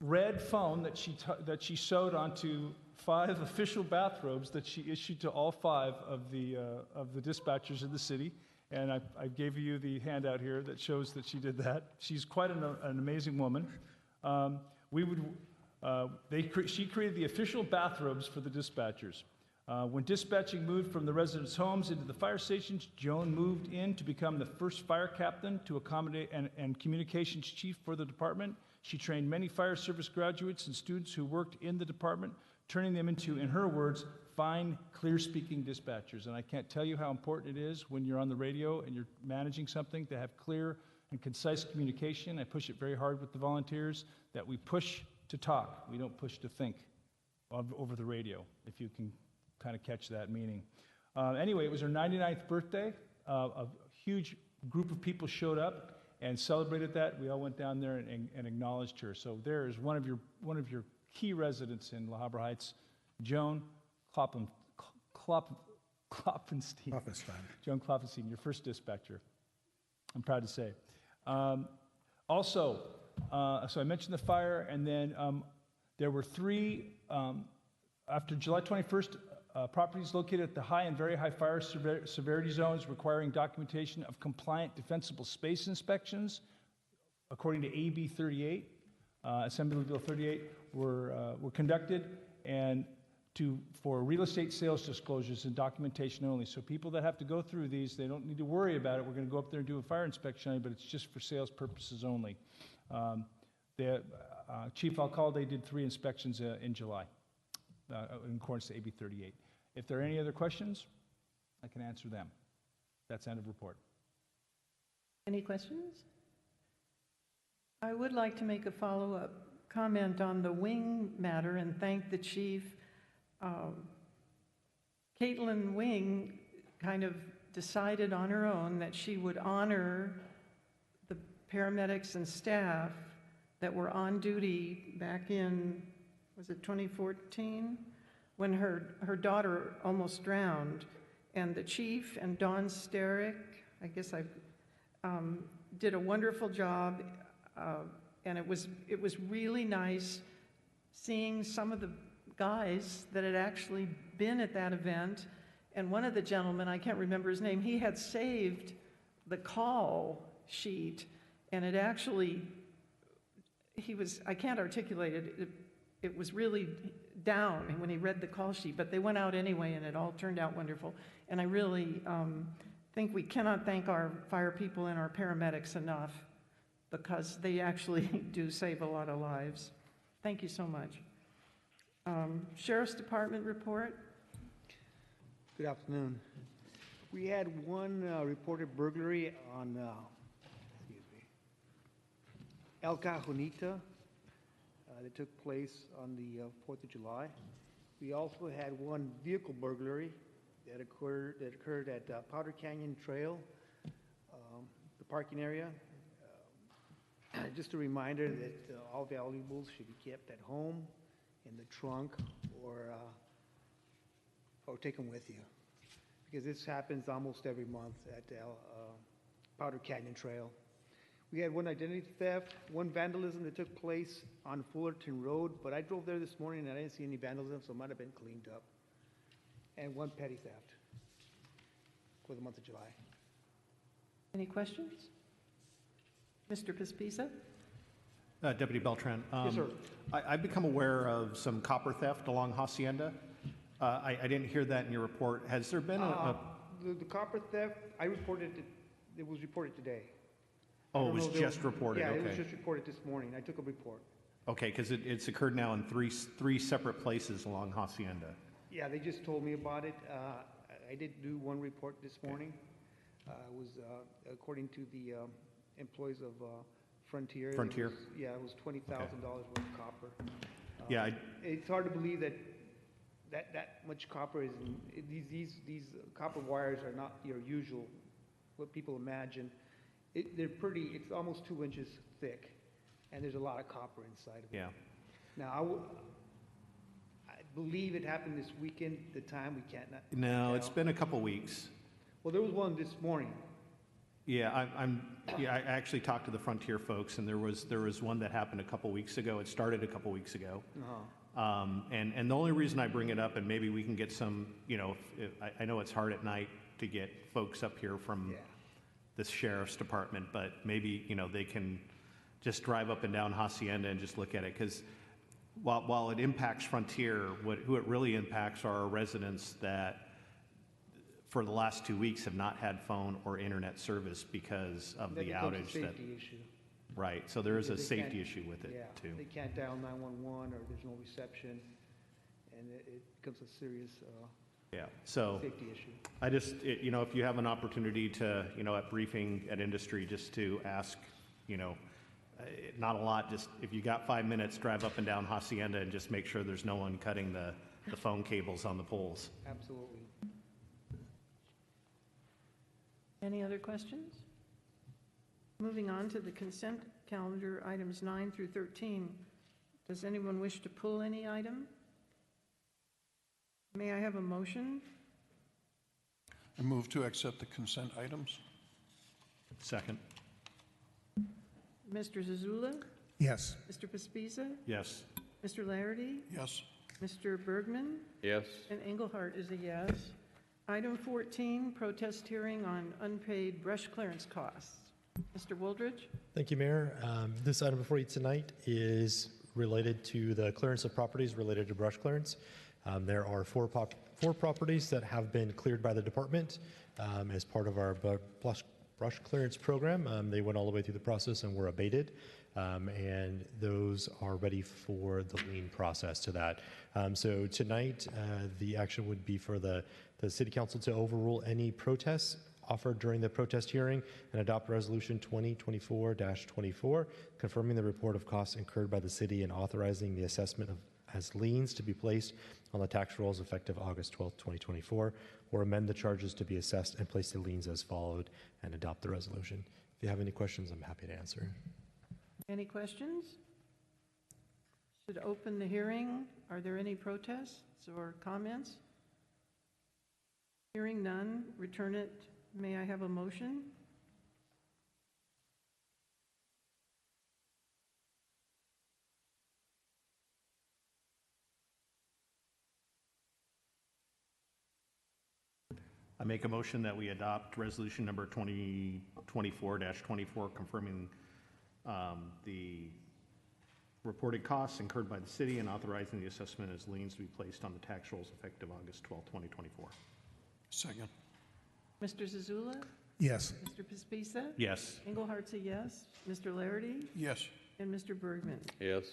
red phone that she sewed onto 5 official bathrobes that she issued to all 5 of the dispatchers in the city. And I gave you the handout here that shows that she did that. She's quite an amazing woman. She created the official bathrobes for the dispatchers. When dispatching moved from the residents' homes into the fire stations, Joan moved in to become the first fire captain to accommodate and communications chief for the department. She trained many fire service graduates and students who worked in the department, turning them into, in her words, fine, clear-speaking dispatchers. And I can't tell you how important it is when you're on the radio and you're managing something to have clear and concise communication. I push it very hard with the volunteers that we push to talk. We don't push to think over the radio, if you can kind of catch that meaning. Anyway, it was her 99th birthday. A huge group of people showed up and celebrated that. We all went down there and acknowledged her. So there is one of your key residents in La Habra Heights, Joan Kloppenstein. Joan Kloppenstein, your first dispatcher. I'm proud to say. So I mentioned the fire, and then there were three, after July 21st, properties located at the high and very high fire severity zones requiring documentation of compliant defensible space inspections, according to AB 38, Assembly Bill 38, were conducted, and for real estate sales disclosures and documentation only. So people that have to go through these, they don't need to worry about it. We're going to go up there and do a fire inspection on it, but it's just for sales purposes only. Chief Alcalde did 3 inspections in July, in accordance to AB 38. If there are any other questions, I can answer them. That's end of report. Any questions? I would like to make a follow-up comment on the wing matter and thank the chief. Caitlin Wing kind of decided on her own that she would honor the paramedics and staff that were on duty back in, was it 2014? When her daughter almost drowned. And the chief and Dawn Sterick, I guess did a wonderful job. And it was really nice seeing some of the guys that had actually been at that event. And one of the gentlemen, I can't remember his name, he had saved the call sheet, and it actually, I can't articulate it, it was really down when he read the call sheet, but they went out anyway, and it all turned out wonderful. And I really think we cannot thank our fire people and our paramedics enough, because they actually do save a lot of lives. Thank you so much. Sheriff's Department report. Good afternoon. We had one reported burglary on El Cajonita that took place on the 4th of July. We also had one vehicle burglary that occurred at Powder Canyon Trail, the parking area. Just a reminder that all valuables should be kept at home, in the trunk, or take them with you, because this happens almost every month at Powder Canyon Trail. We had one identity theft, one vandalism that took place on Fullerton Road, but I drove there this morning and I didn't see any vandalism, so it might have been cleaned up. And one petty theft for the month of July. Any questions? Mr. Pespisa? Deputy Beltran. Yes, sir. I've become aware of some copper theft along Hacienda. I didn't hear that in your report. Has there been the copper theft, it was reported today. Oh, it was just reported, yeah, okay. it was just reported this morning. I took a report. Okay, because it's occurred now in three separate places along Hacienda. Yeah, they just told me about it. I did do one report this morning. It was, according to the employees of Frontier. Frontier? It was $20,000 worth of copper. Yeah. It's hard to believe that much copper is these copper wires are not your usual, what people imagine. It's almost 2 inches thick, and there's a lot of copper inside of it. Yeah. Now, I believe it happened this weekend, the time we can't. No, it's been a couple weeks. Well, there was one this morning. Yeah, I actually talked to the Frontier folks, and there was one that happened a couple weeks ago. It started a couple weeks ago. And the only reason I bring it up, and maybe we can get some, I know it's hard at night to get folks up here from the sheriff's department, but maybe, they can just drive up and down Hacienda and just look at it. Because while it impacts Frontier, who it really impacts are our residents that for the last 2 weeks have not had phone or internet service because of the outage. Safety issue. Right, so there is a safety issue with it too. They can't dial 911, or there's no reception, and it becomes a serious Yeah, so safety issue. I just, if you have an opportunity to, at briefing at industry, just to ask, not a lot, just if you got 5 minutes, drive up and down Hacienda and just make sure there's no one cutting the phone cables on the poles. Absolutely. Any other questions? Moving on to the consent calendar, items 9 through 13. Does anyone wish to pull any item? May I have a motion? I move to accept the consent items. Second. Mr. Zazula? Yes. Mr. Pospiza? Yes. Mr. Larity? Yes. Mr. Bergman? Yes. And Engelhardt is a yes. Item 14, protest hearing on unpaid brush clearance costs. Mr. Wooldridge? Thank you, Mayor. This item before you tonight is related to the clearance of properties related to brush clearance. There are four properties that have been cleared by the department as part of our brush clearance program. They went all the way through the process and were abated, and those are ready for the lien process to that. So tonight, the action would be for the City Council to overrule any protests offered during the protest hearing and adopt Resolution 2024-24, confirming the report of costs incurred by the city and authorizing the assessment of as liens to be placed on the tax rolls effective August 12, 2024, or amend the charges to be assessed and place the liens as followed and adopt the resolution. If you have any questions, I'm happy to answer. Any questions? Should open the hearing. Are there any protests or comments? Hearing none, return it. May I have a motion? I make a motion that we adopt resolution number 2024-24, confirming the reported costs incurred by the city and authorizing the assessment as liens to be placed on the tax rolls effective August 12, 2024. Second. Mr. Zazula? Yes. Mr. Pospiza? Yes. Engelhardt's a yes. Mr. Larity? Yes. And Mr. Bergman? Yes.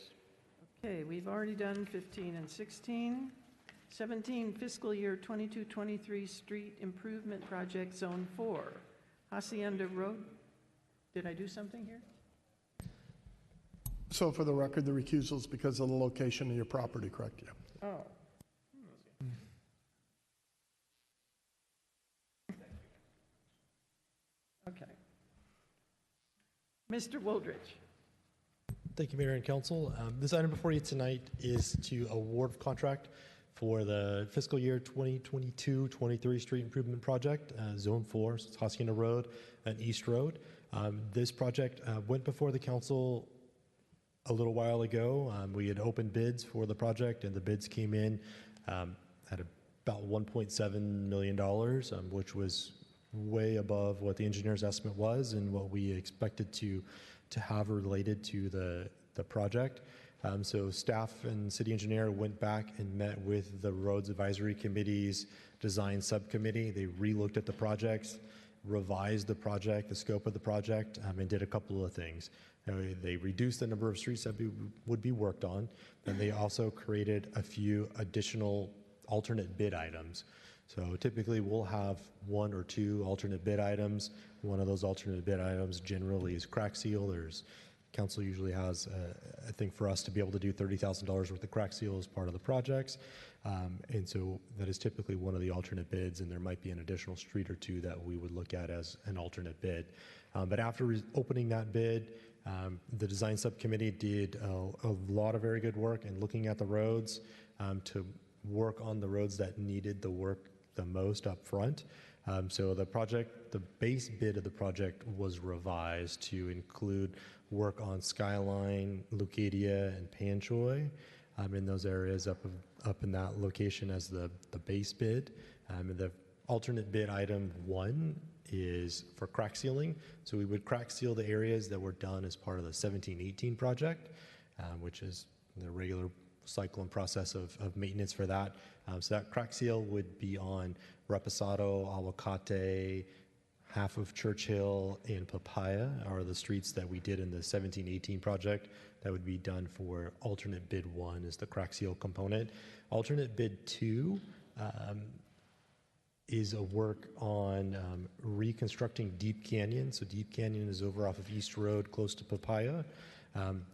Okay, we've already done 15 and 16. 17, fiscal year 22-23 street improvement project, Zone 4, Hacienda Road. Did I do something here? So for the record, the recusal is because of the location of your property, correct? Yeah. Oh. Okay. Mr. Wooldridge. Thank you, Mayor and Council. This item before you tonight is to award contract for the fiscal year 2022-23 street improvement project, Zone 4, so it's Hacienda Road and East Road. This project went before the council a little while ago. We had opened bids for the project, and the bids came in at about $1.7 million, which was way above what the engineer's estimate was and what we expected to have related to the project. So staff and city engineer went back and met with the Roads Advisory Committee's design subcommittee. They re-looked at the projects, revised the project, the scope of the project, and did a couple of things. They reduced the number of streets that would be worked on, and they also created a few additional alternate bid items. So typically we'll have one or two alternate bid items. One of those alternate bid items generally is crack seal. Council usually has, I think for us to be able to do $30,000 worth of crack seal as part of the projects. And so that is typically one of the alternate bids, and there might be an additional street or two that we would look at as an alternate bid. But after opening that bid, the design subcommittee did a lot of very good work in looking at the roads to work on the roads that needed the work the most up front. So the base bid of the project was revised to include work on Skyline, Leucadia, and Panchoy in those areas up in that location as the base bid. And the alternate bid item 1 is for crack sealing. So we would crack seal the areas that were done as part of the 17-18 project, which is the regular cycle and process of maintenance for that. So that crack seal would be on Reposado, Aguacate, half of Churchill and Papaya are the streets that we did in the 1718 project that would be done for alternate bid 1 is the crack seal component. Alternate bid 2 is a work on reconstructing Deep Canyon. So Deep Canyon is over off of East Road close to Papaya.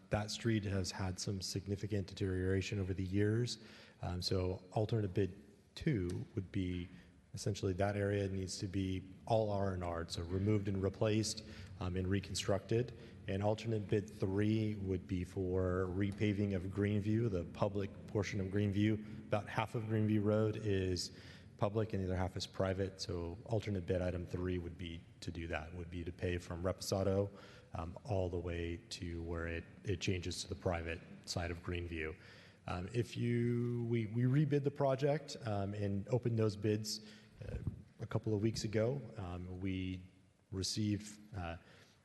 That street has had some significant deterioration over the years. So alternate bid 2 would be essentially that area needs to be all R&R, so removed and replaced and reconstructed. And alternate bid 3 would be for repaving of Greenview, the public portion of Greenview. About half of Greenview Road is public and the other half is private. So alternate bid item 3 would be to do that, would be to pay from Reposado all the way to where it changes to the private side of Greenview. We rebid the project and opened those bids a couple of weeks ago. We received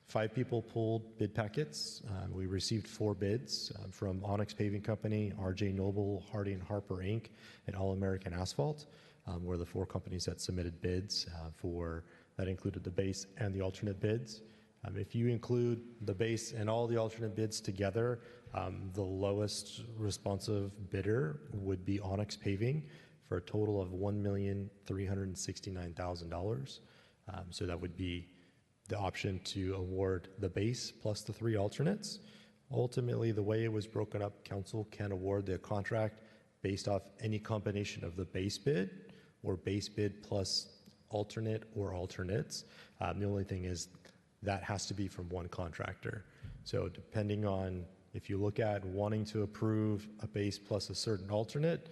5 people pulled bid packets. We received 4 bids from Onyx Paving Company, RJ Noble, Hardy and Harper Inc., and All American Asphalt were the 4 companies that submitted bids that included the base and the alternate bids. If you include the base and all the alternate bids together, the lowest responsive bidder would be Onyx Paving for a total of $1,369,000. So that would be the option to award the base plus the 3 alternates. Ultimately, the way it was broken up, council can award the contract based off any combination of the base bid or base bid plus alternate or alternates. The only thing is that has to be from one contractor. So depending on if you look at wanting to approve a base plus a certain alternate,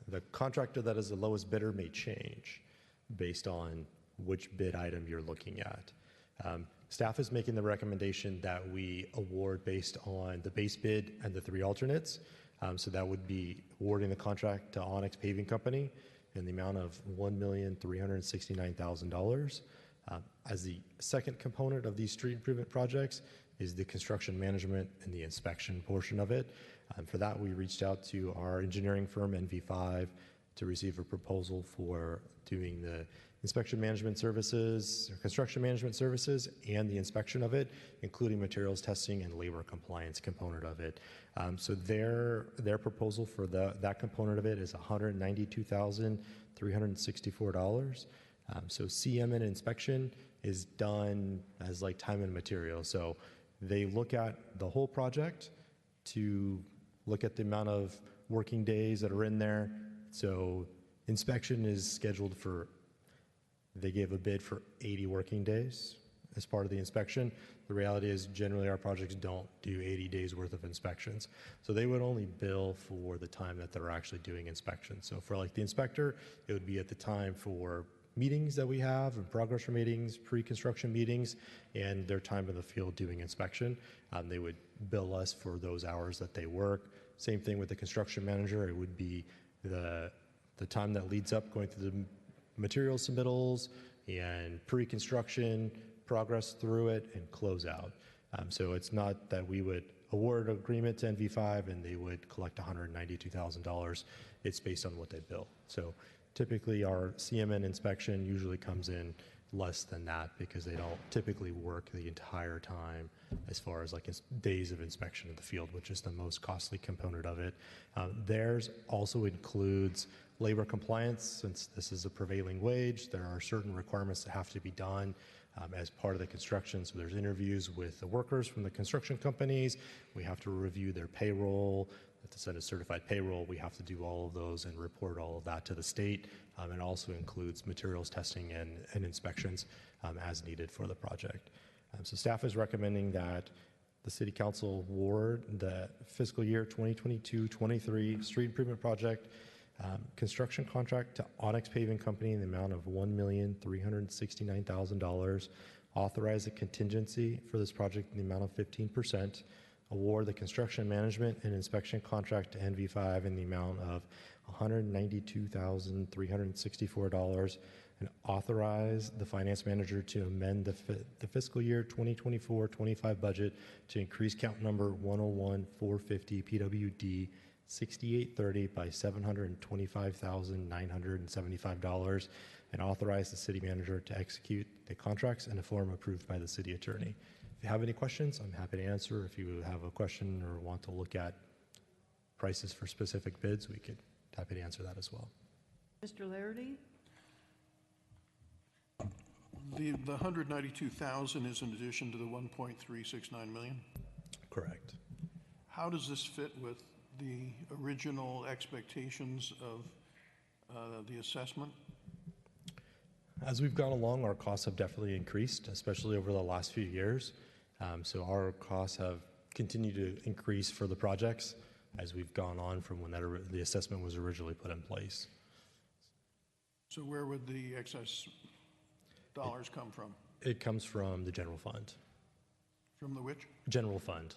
the contractor that is the lowest bidder may change based on which bid item you're looking at. Staff is making the recommendation that we award based on the base bid and the 3 alternates. So that would be awarding the contract to Onyx Paving Company in the amount of $1,369,000. As the second component of these street improvement projects is the construction management and the inspection portion of it. For that, we reached out to our engineering firm, NV5, to receive a proposal for doing the inspection management services, construction management services, and the inspection of it, including materials testing and labor compliance component of it. So their proposal for that component of it is $192,364. So CM and inspection is done as like time and material. So they look at the whole project to look at the amount of working days that are in there. So inspection is scheduled they gave a bid for 80 working days as part of the inspection. The reality is generally our projects don't do 80 days worth of inspections. So they would only bill for the time that they're actually doing inspections. So for like the inspector, it would be at the time for meetings that we have and progress meetings, pre-construction meetings, and their time in the field doing inspection. They would bill us for those hours that they work. Same thing with the construction manager. It would be the time that leads up going through the material submittals and pre-construction, progress through it, and close out. So it's not that we would award an agreement to NV5 and they would collect $192,000. It's based on what they bill. So typically our CMN inspection usually comes in less than that because they don't typically work the entire time as far as like days of inspection in the field, which is the most costly component of it. Theirs also includes labor compliance. Since this is a prevailing wage, there are certain requirements that have to be done as part of the construction. So there's interviews with the workers from the construction companies. We have to review their payroll. To send a certified payroll, we have to do all of those and report all of that to the state. And also includes materials testing and inspections as needed for the project. So staff is recommending that the City Council award the fiscal year 2022-23 street improvement project construction contract to Onyx Paving Company in the amount of $1,369,000. Authorize a contingency for this project in the amount of 15%. Award the construction management and inspection contract to NV5 in the amount of $192,364, and authorize the finance manager to amend the fiscal year 2024-25 budget to increase count number 101-450 PWD 6830 by $725,975, and authorize the city manager to execute the contracts in a form approved by the city attorney. If you have any questions, I'm happy to answer. If you have a question or want to look at prices for specific bids, we could happy to answer that as well. Mr. Laherty? The 192,000 is in addition to the 1.369 million? Correct. How does this fit with the original expectations of the assessment? As we've gone along, our costs have definitely increased, especially over the last few years. So our costs have continued to increase for the projects as we've gone on from when the assessment was originally put in place. So where would the excess dollars come from? It comes from the general fund. From the which? General fund.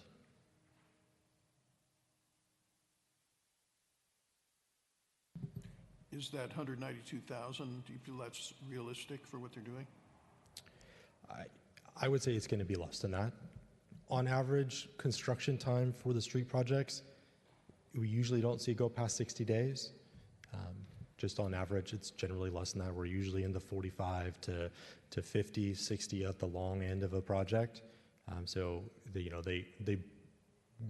Is that 192,000, do you feel that's realistic for what they're doing? I would say it's going to be less than that. On average, construction time for the street projects, we usually don't see it go past 60 days. Just on average, it's generally less than that. We're usually in the 45 to 50, 60 at the long end of a project. So they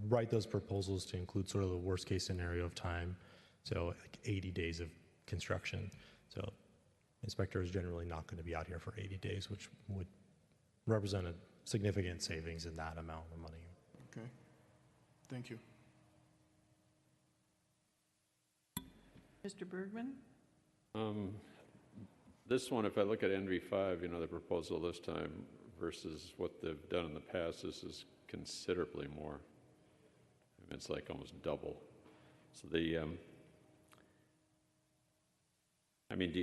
write those proposals to include sort of the worst case scenario of time. So like 80 days of construction. So inspector is generally not going to be out here for 80 days, which would represent a significant savings in that amount of money. Okay, thank you. Mr. Bergman? This one, if I look at NV5, the proposal this time versus what they've done in the past, this is considerably more. It's like almost double. So do you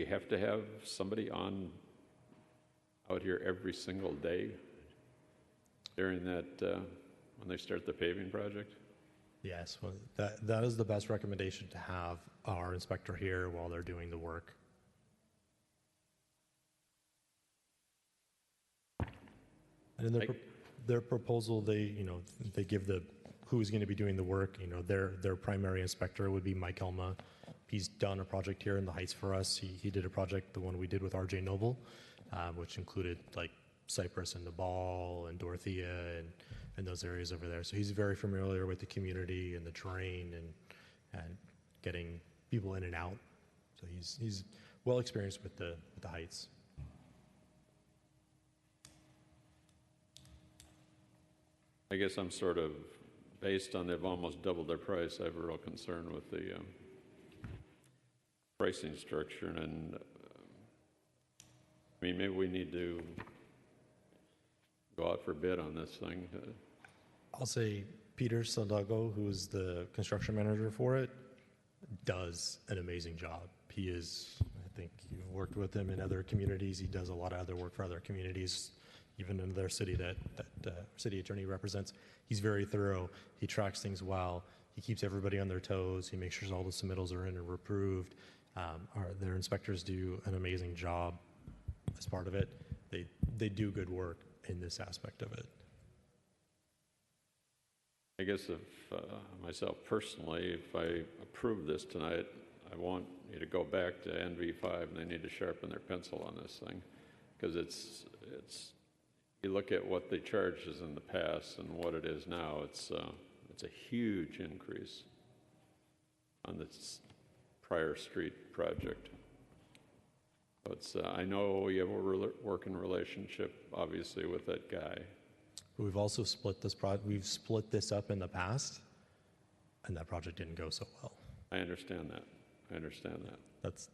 have to have somebody out here every single day during that, when they start the paving project? Yes, well, that is the best recommendation, to have our inspector here while they're doing the work. And in their proposal, they give who's going to be doing the work. Their primary inspector would be Mike Elma. He's done a project here in the Heights for us. He did a project, the one we did with RJ Noble, which included like Cypress and Nabal and Dorothea and those areas over there. So he's very familiar with the community and the terrain and getting people in and out. So he's well experienced with the Heights. I guess I'm sort of, based on they've almost doubled their price, I have a real concern with the pricing structure. And maybe we need to go out for bid on this thing. I'll say Peter Saldago, who's the construction manager for it, does an amazing job. He is, I think you've worked with him in other communities. He does a lot of other work for other communities, even in their city that city attorney represents. He's very thorough. He tracks things well. He keeps everybody on their toes. He makes sure all the submittals are in and were approved. Their inspectors do an amazing job as part of it. They do good work in this aspect of it. I guess if myself personally, if I approve this tonight, I want you to go back to NV5 and they need to sharpen their pencil on this thing, because it's you look at what they charged us in the past and what it is now, it's a huge increase on this prior street project. But I know you have a working relationship, obviously, with that guy. We've also split this we've split this up in the past, and that project didn't go so well. I understand that. But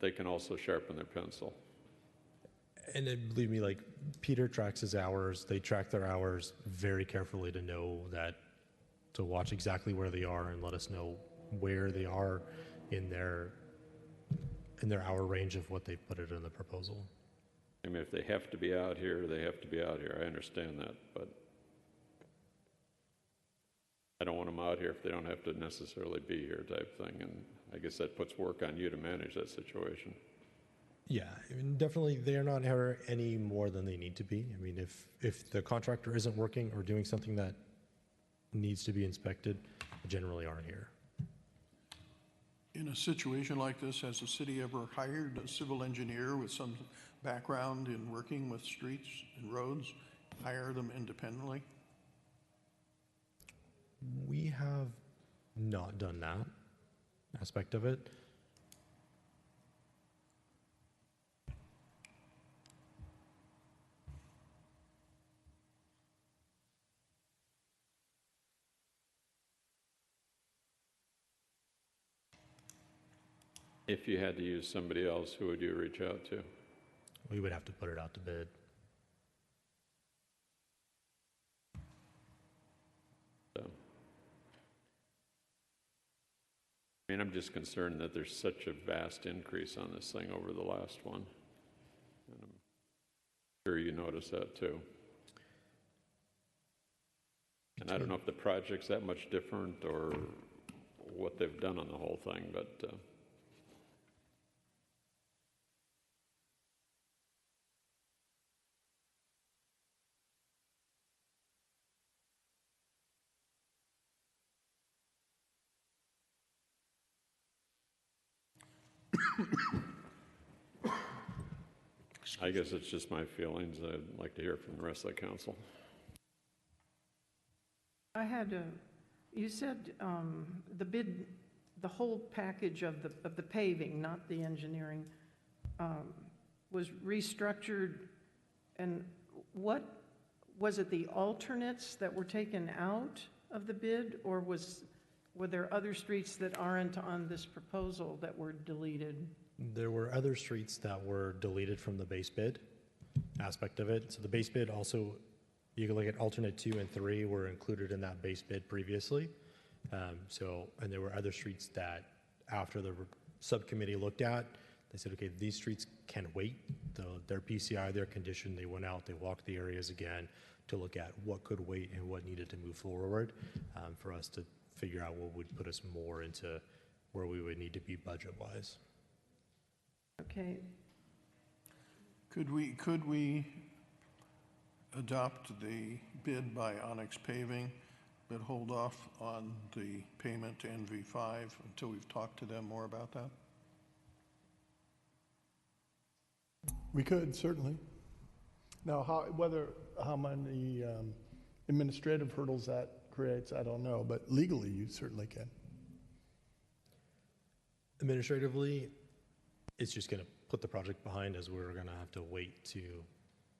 they can also sharpen their pencil. And then, believe me, like Peter tracks his hours. They track their hours very carefully to watch exactly where they are and let us know where they are in their hour range of what they put it in the proposal. If they have to be out here, they have to be out here. I understand that, but I don't want them out here if they don't have to necessarily be here, type thing. And I guess that puts work on you to manage that situation. Yeah, definitely they are not here any more than they need to be. If the contractor isn't working or doing something that needs to be inspected generally aren't here. In a situation like this, has the city ever hired a civil engineer with some background in working with streets and roads, hire them independently? We have not done that aspect of it. If you had to use somebody else, who would you reach out to? We would have to put it out to bid. So, I mean, I'm just concerned that there's such a vast increase on this thing over the last one. And I'm sure you notice that too. And I don't know if the project's that much different or what they've done on the whole thing, but I guess it's just my feelings. I'd like to hear from the rest of the council. I had you said the bid, the whole package of the paving, not the engineering, was restructured, and what was it? The alternates that were taken out of the bid, or were there other streets that aren't on this proposal that were deleted? There were other streets that were deleted from the base bid aspect of it. So the base bid also, you can look at alternate 2 and 3 were included in that base bid previously. And there were other streets that after the subcommittee looked at, they said, okay, these streets can wait. Their PCI, their condition, they went out, they walked the areas again to look at what could wait and what needed to move forward for us to figure out what would put us more into where we would need to be budget-wise. Okay. Could we adopt the bid by Onyx Paving, but hold off on the payment to NV5 until we've talked to them more about that? We could, certainly. Now, how many administrative hurdles that creates, I don't know, but legally, you certainly can. Administratively, it's just going to put the project behind as we're going to have to wait to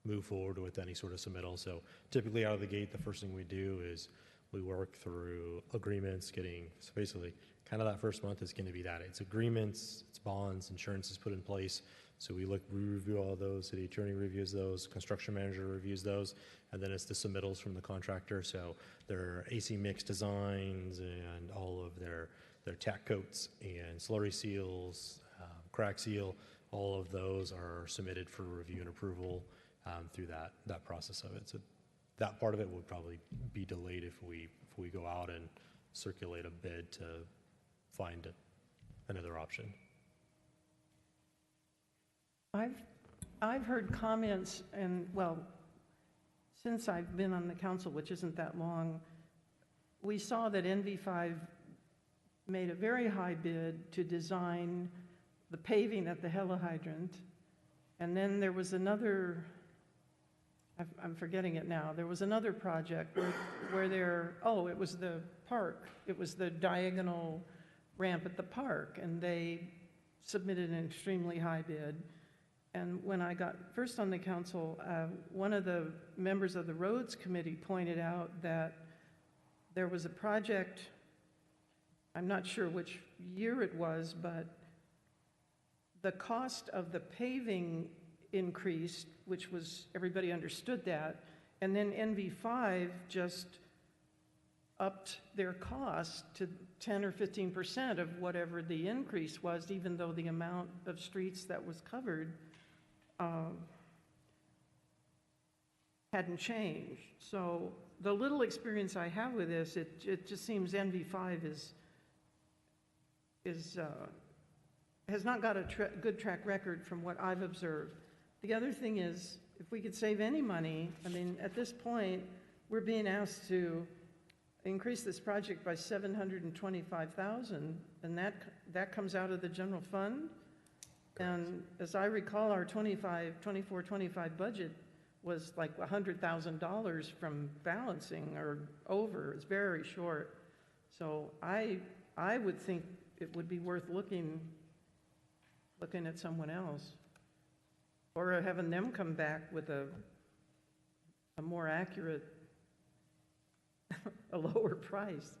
move forward with any sort of submittal. So typically out of the gate, the first thing we do is we work through agreements, so basically kind of that first month is going to be that. It's agreements, it's bonds, insurance is put in place. So we review all those, city attorney reviews those, construction manager reviews those, and then it's the submittals from the contractor. So their AC mix designs and all of their tack coats and slurry seals, crack seal, all of those are submitted for review and approval through that process of it. So that part of it would probably be delayed if we go out and circulate a bid to find another option. I've heard comments, and well, since I've been on the council, which isn't that long, we saw that NV5 made a very high bid to design the paving at the helihydrant, and then there was another, I'm forgetting it now, there was another project where it was the park, it was the diagonal ramp at the park, and they submitted an extremely high bid. And when I got first on the council, one of the members of the roads committee pointed out that there was a project, I'm not sure which year it was, but the cost of the paving increased, which was, everybody understood that, and then NV5 just upped their cost to 10 or 15% of whatever the increase was, even though the amount of streets that was covered hadn't changed. So the little experience I have with this, it just seems NV5 has not got a good track record from what I've observed. The other thing is, if we could save any money, I mean, at this point, we're being asked to increase this project by $725,000, and that comes out of the general fund. And as I recall, our 24-25 budget was like $100,000 from balancing or over. It's very short. So I would think it would be worth looking at someone else, or having them come back with a more accurate, a lower price.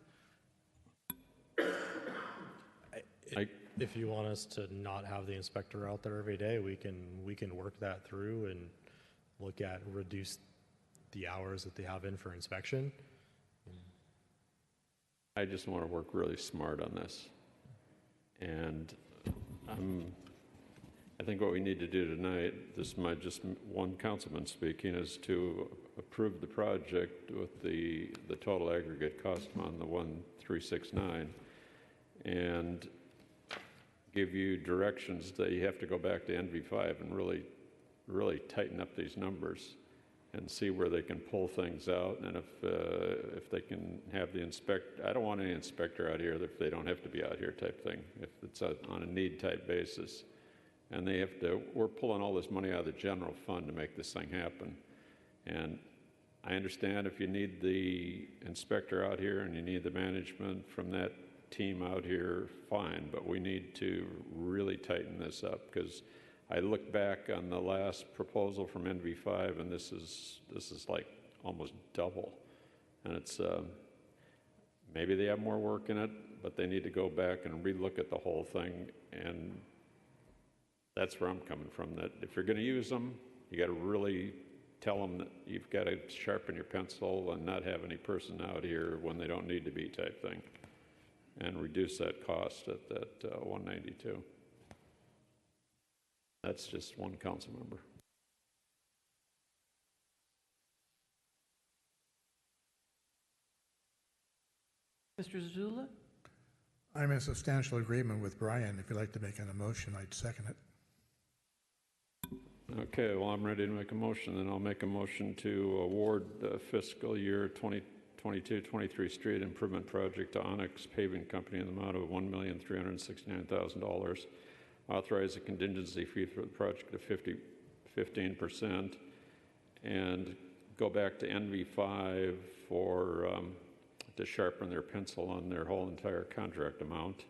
If you want us to not have the inspector out there every day, we can work that through and look at reduce the hours that they have in for inspection. I just want to work really smart on this. And I think what we need to do tonight, this might just one councilman speaking, is to approve the project with the total aggregate cost on the 1369 and give you directions that you have to go back to NV5 and really tighten up these numbers and see where they can pull things out. And if they can have the I don't want any inspector out here if they don't have to be out here type thing, if it's on a need type basis. And we're pulling all this money out of the general fund to make this thing happen. And I understand if you need the inspector out here and you need the management from that team out here, fine, but we need to really tighten this up, because I look back on the last proposal from NV5 and this is like almost double. And it's, maybe they have more work in it, but they need to go back and relook at the whole thing. And that's where I'm coming from, that if you're going to use them, you got to really tell them that you've got to sharpen your pencil and not have any person out here when they don't need to be type thing, and reduce that cost at that 192. That's just one council member. Mr. Zula? I'm in substantial agreement with Brian. If you'd like to make an motion, I'd second it. Okay, well, I'm ready to make a motion. Then I'll make a motion to award the fiscal year 2022-23 street improvement project to Onyx Paving Company in the amount of $1,369,000. Authorize a contingency fee for the project of 15%, and go back to NV5 to sharpen their pencil on their whole entire contract amount,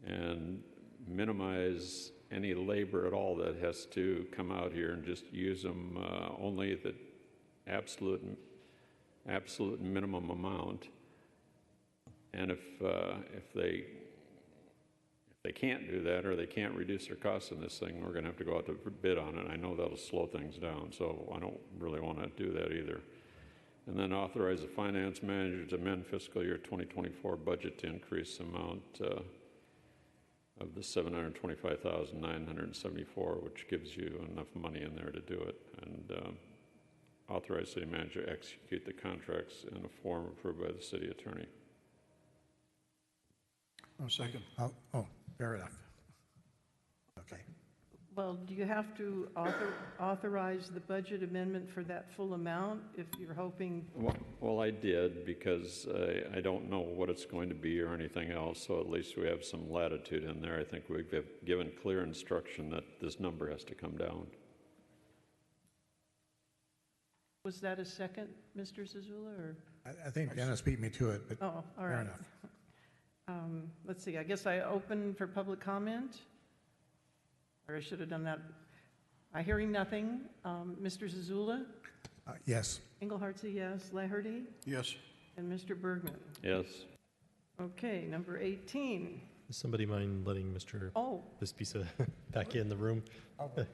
and minimize any labor at all that has to come out here, and just use them only the absolute minimum amount. And if they can't do that, or they can't reduce their costs in this thing, we're going to have to go out to bid on it. I know that'll slow things down, so I don't really want to do that either. And then authorize the finance manager to amend fiscal year 2024 budget to increase the amount of the $725,974, which gives you enough money in there to do it. And authorize city manager to execute the contracts in a form approved by the city attorney. Oh, second. Oh, fair enough. Okay. Well, do you have to authorize the budget amendment for that full amount if you're hoping? Well, I did, because I don't know what it's going to be or anything else, so at least we have some latitude in there. I think we've given clear instruction that this number has to come down. Was that a second, Mr. Zazula, or? I think Dennis beat me to it, but Oh, all fair right. enough. Let's see, I guess I open for public comment, or I should have done that. Hearing nothing. Mr. Zazula? Yes. Englehart's a yes. Laherty? Yes. And Mr. Bergman? Yes. Okay, number 18. Does somebody mind letting Mr. Bispisa back in the room? Okay.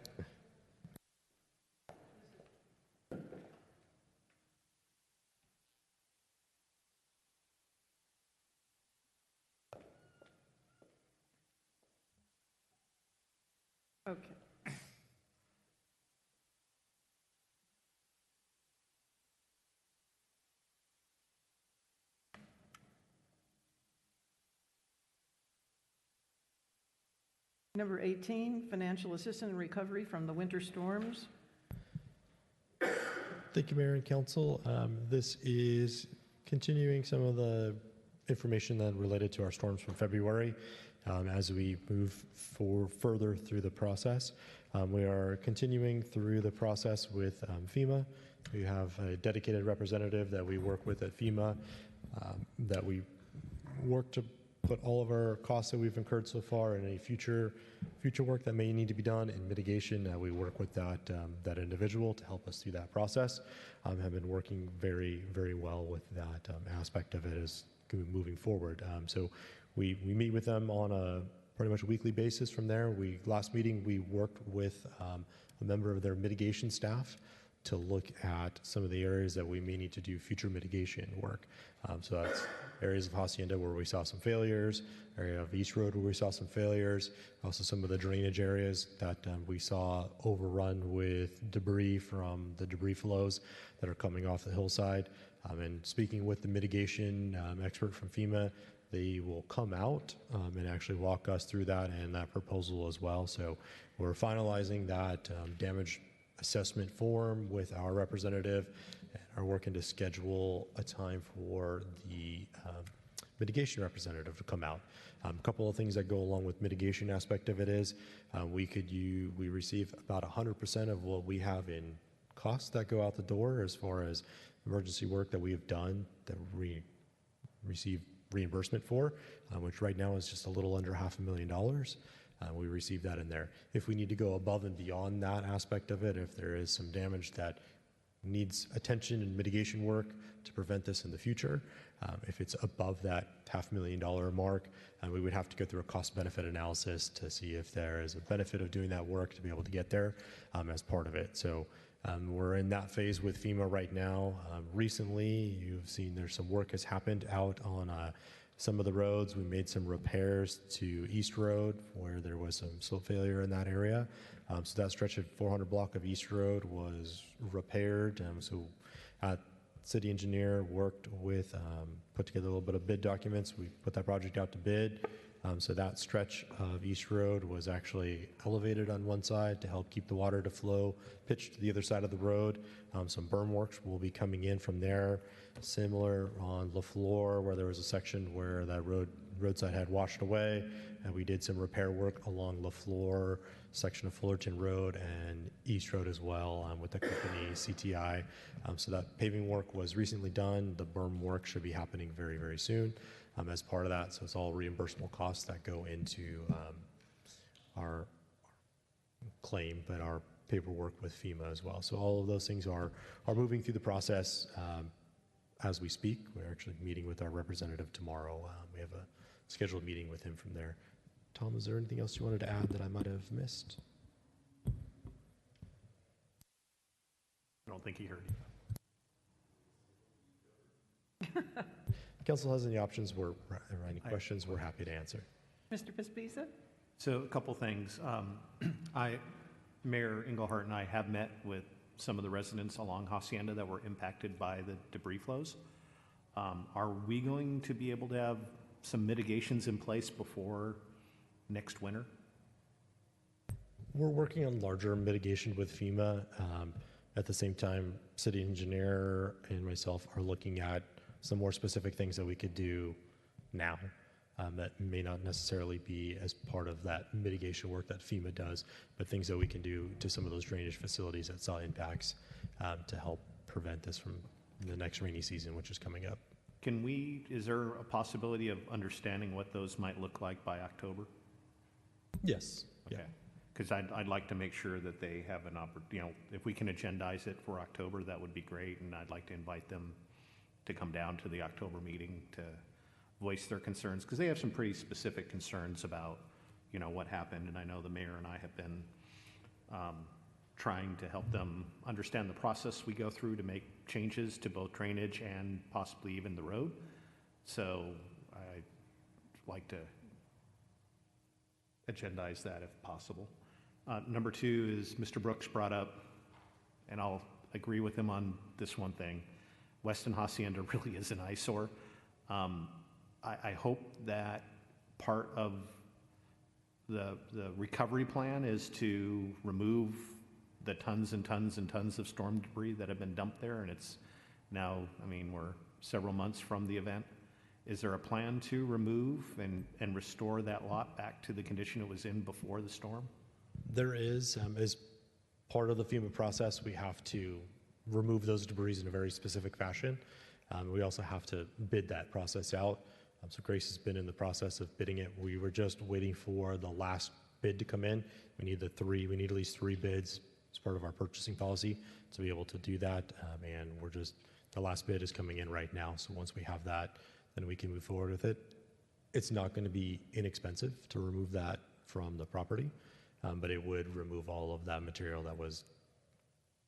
Number 18, financial assistance and recovery from the winter storms. Thank you, Mayor and Council. This is continuing some of the information that related to our storms from February as we move further through the process. We are continuing through the process with FEMA. We have a dedicated representative that we work with at FEMA that we work to put all of our costs that we've incurred so far and any future work that may need to be done in mitigation. We work with that individual to help us through that process. Have been working very, very well with that aspect of it as moving forward. So we meet with them on a pretty much weekly basis from there. Last meeting, we worked with a member of their mitigation staff to look at some of the areas that we may need to do future mitigation work. So that's areas of Hacienda where we saw some failures, area of East Road where we saw some failures, also some of the drainage areas that we saw overrun with debris from the debris flows that are coming off the hillside. And speaking with the mitigation expert from FEMA, they will come out and actually walk us through that and that proposal as well. So we're finalizing that damage assessment form with our representative and are working to schedule a time for the mitigation representative to come out. A couple of things that go along with mitigation aspect of it is we receive about 100% of what we have in costs that go out the door as far as emergency work that we have done that we receive reimbursement for, which right now is just a little under $500,000. We receive that in there. If we need to go above and beyond that aspect of it, if there is some damage that needs attention and mitigation work to prevent this in the future, if it's above that $500,000 mark, we would have to go through a cost-benefit analysis to see if there is a benefit of doing that work to be able to get there as part of it. So we're in that phase with FEMA right now. Recently, you've seen there's some work has happened out on some of the roads. We made some repairs to East Road where there was some slope failure in that area. So that stretch of 400 block of East Road was repaired. So city engineer worked with, put together a little bit of bid documents. We put that project out to bid. So that stretch of East Road was actually elevated on one side to help keep the water to flow, pitched to the other side of the road. Some berm works will be coming in from there. Similar on LaFleur, where there was a section where that roadside had washed away, and we did some repair work along LaFleur, section of Fullerton Road and East Road as well with the company CTI. So that paving work was recently done. The berm work should be happening very, very soon as part of that. So it's all reimbursable costs that go into our claim, but our paperwork with FEMA as well. So all of those things are moving through the process as we speak. We're actually meeting with our representative tomorrow. We have a scheduled meeting with him from there. Tom, is there anything else you wanted to add that I might have missed? I don't think he heard you. Council has any options or any questions, we're happy to answer. Mr. Pespisa? So a couple things. Mayor Engelhardt and I have met with some of the residents along Hacienda that were impacted by the debris flows. Are we going to be able to have some mitigations in place before next winter? We're working on larger mitigation with FEMA. At the same time, city engineer and myself are looking at some more specific things that we could do now that may not necessarily be as part of that mitigation work that FEMA does, but things that we can do to some of those drainage facilities that saw impacts to help prevent this from the next rainy season, which is coming up. Is there a possibility of understanding what those might look like by October? Yes. Okay. Because I'd like to make sure that they have an opportunity, if we can agendize it for October, that would be great. And I'd like to invite them to come down to the October meeting to voice their concerns, because they have some pretty specific concerns about, what happened. And I know the mayor and I have been trying to help them understand the process we go through to make changes to both drainage and possibly even the road. So I'd like to agendize that if possible. Number two is Mr. Brooks brought up, and I'll agree with him on this one thing, Weston Hacienda really is an eyesore. I hope that part of the recovery plan is to remove the tons and tons and tons of storm debris that have been dumped there, and it's now, we're several months from the event. Is there a plan to remove and restore that lot back to the condition it was in before the storm? There is, as part of the FEMA process, we have to remove those debris in a very specific fashion. We also have to bid that process out. So Grace has been in the process of bidding it. We were just waiting for the last bid to come in. We need at least 3 bids as part of our purchasing policy to be able to do that. And the last bid is coming in right now. So once we have that, then we can move forward with it. It's not going to be inexpensive to remove that from the property, but it would remove all of that material that was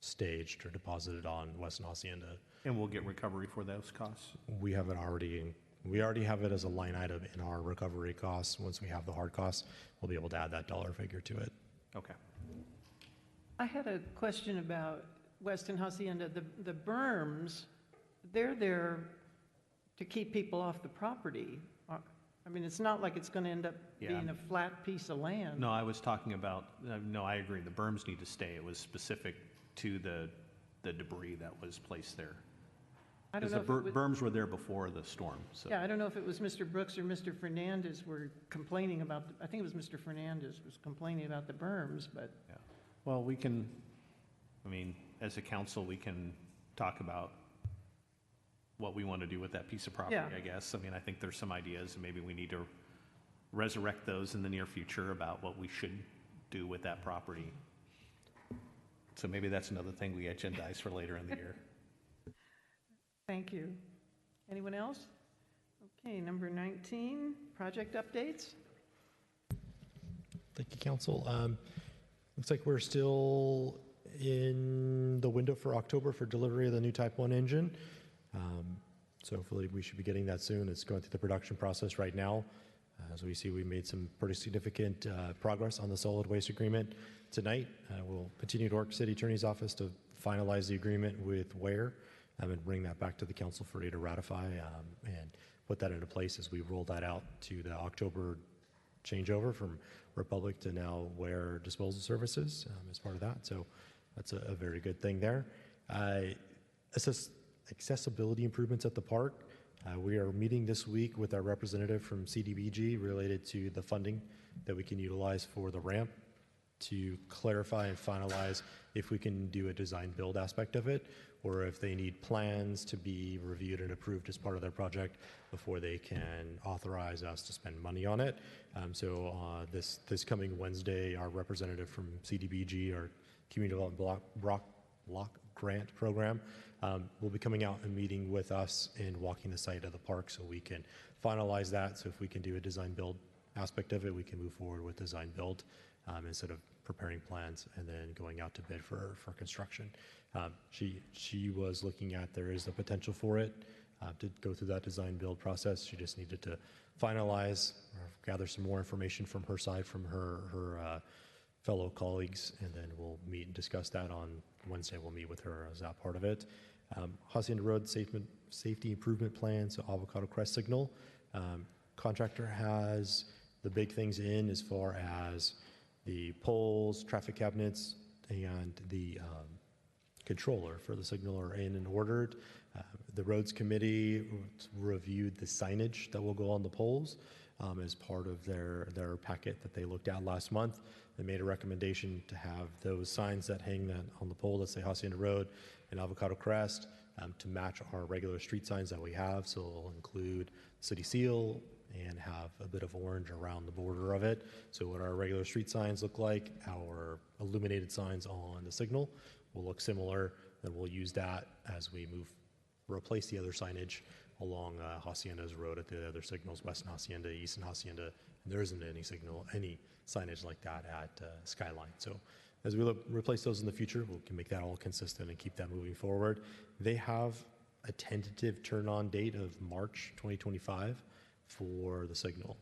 staged or deposited on Western Hacienda. And we'll get recovery for those costs? We already have it as a line item in our recovery costs. Once we have the hard costs, we'll be able to add that dollar figure to it. Okay. I had a question about Weston Hacienda. The berms, they're there to keep people off the property. I mean, it's not like it's going to end up being a flat piece of land. No, I was talking about, no, I agree. The berms need to stay. It was specific to the debris that was placed there. I don't Because know the berms were there before the storm. So. Yeah, I don't know if it was Mr. Brooks or Mr. Fernandez were complaining about, I think it was Mr. Fernandez was complaining about the berms, but. Yeah. Well, we can, as a council, we can talk about what we want to do with that piece of property, Yeah. I guess. I think there's some ideas, and maybe we need to resurrect those in the near future about what we should do with that property. So maybe that's another thing we agendize for later in the year. Thank you. Anyone else? Okay, number 19, project updates. Thank you, Council. Looks like we're still in the window for October for delivery of the new Type 1 engine. So hopefully we should be getting that soon. It's going through the production process right now. As we see, we made some pretty significant progress on the solid waste agreement tonight. We'll continue to work with City Attorney's Office to finalize the agreement with Ware and bring that back to the council for you to ratify and put that into place as we roll that out to the October changeover from Republic to now Ware Disposal Services as part of that. So that's a very good thing there. Accessibility improvements at the park. We are meeting this week with our representative from CDBG related to the funding that we can utilize for the ramp to clarify and finalize if we can do a design build aspect of it, or if they need plans to be reviewed and approved as part of their project before they can authorize us to spend money on it. This coming Wednesday, our representative from CDBG, our Community Development Block Grant Program, will be coming out and meeting with us and walking the site of the park so we can finalize that. So if we can do a design build aspect of it, we can move forward with design build instead of preparing plans and then going out to bid for construction. She was looking at, there is the potential for it to go through that design build process. She just needed to finalize or gather some more information from her side, from her fellow colleagues, and then we'll meet and discuss that on Wednesday. We'll meet with her as that part of it. Hacienda Road safety improvement plan, so Avocado Crest signal. Contractor has the big things in as far as the poles, traffic cabinets, and the controller for the signal are in and ordered. The roads committee reviewed the signage that will go on the poles as part of their packet that they looked at last month. They made a recommendation to have those signs that hang on the pole that say Hacienda Road and Avocado Crest to match our regular street signs that we have. So it'll include city seal and have a bit of orange around the border of it. So what our regular street signs look like, our illuminated signs on the signal will look similar. Then we'll use that as we replace the other signage along Hacienda's road at the other signals, West Hacienda, East Hacienda. And there isn't any signage like that at Skyline. So as we replace those in the future, we can make that all consistent and keep that moving forward. They have a tentative turn-on date of March 2025 for the signal.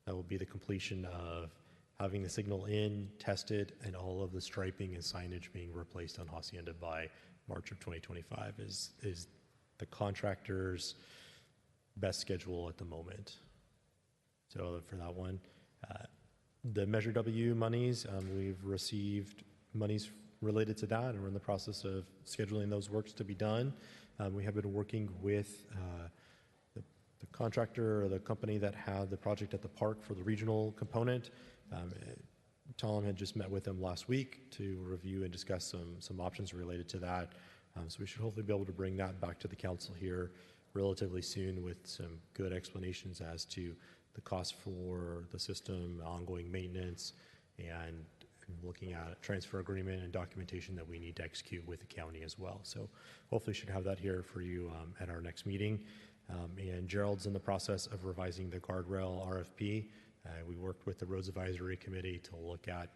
That will be the completion of having the signal in, tested, and all of the striping and signage being replaced on Hacienda by March of 2025 is the contractor's best schedule at the moment. So for that one, the Measure W monies, we've received monies related to that, and we're in the process of scheduling those works to be done. We have been working with the contractor or the company that had the project at the park for the regional component. Tom had just met with them last week to review and discuss some options related to that. So we should hopefully be able to bring that back to the council here relatively soon with some good explanations as to the cost for the system, ongoing maintenance, and looking at a transfer agreement and documentation that we need to execute with the county as well. So hopefully should have that here for you at our next meeting. And Gerald's in the process of revising the guardrail RFP. We worked with the Roads Advisory Committee to look at,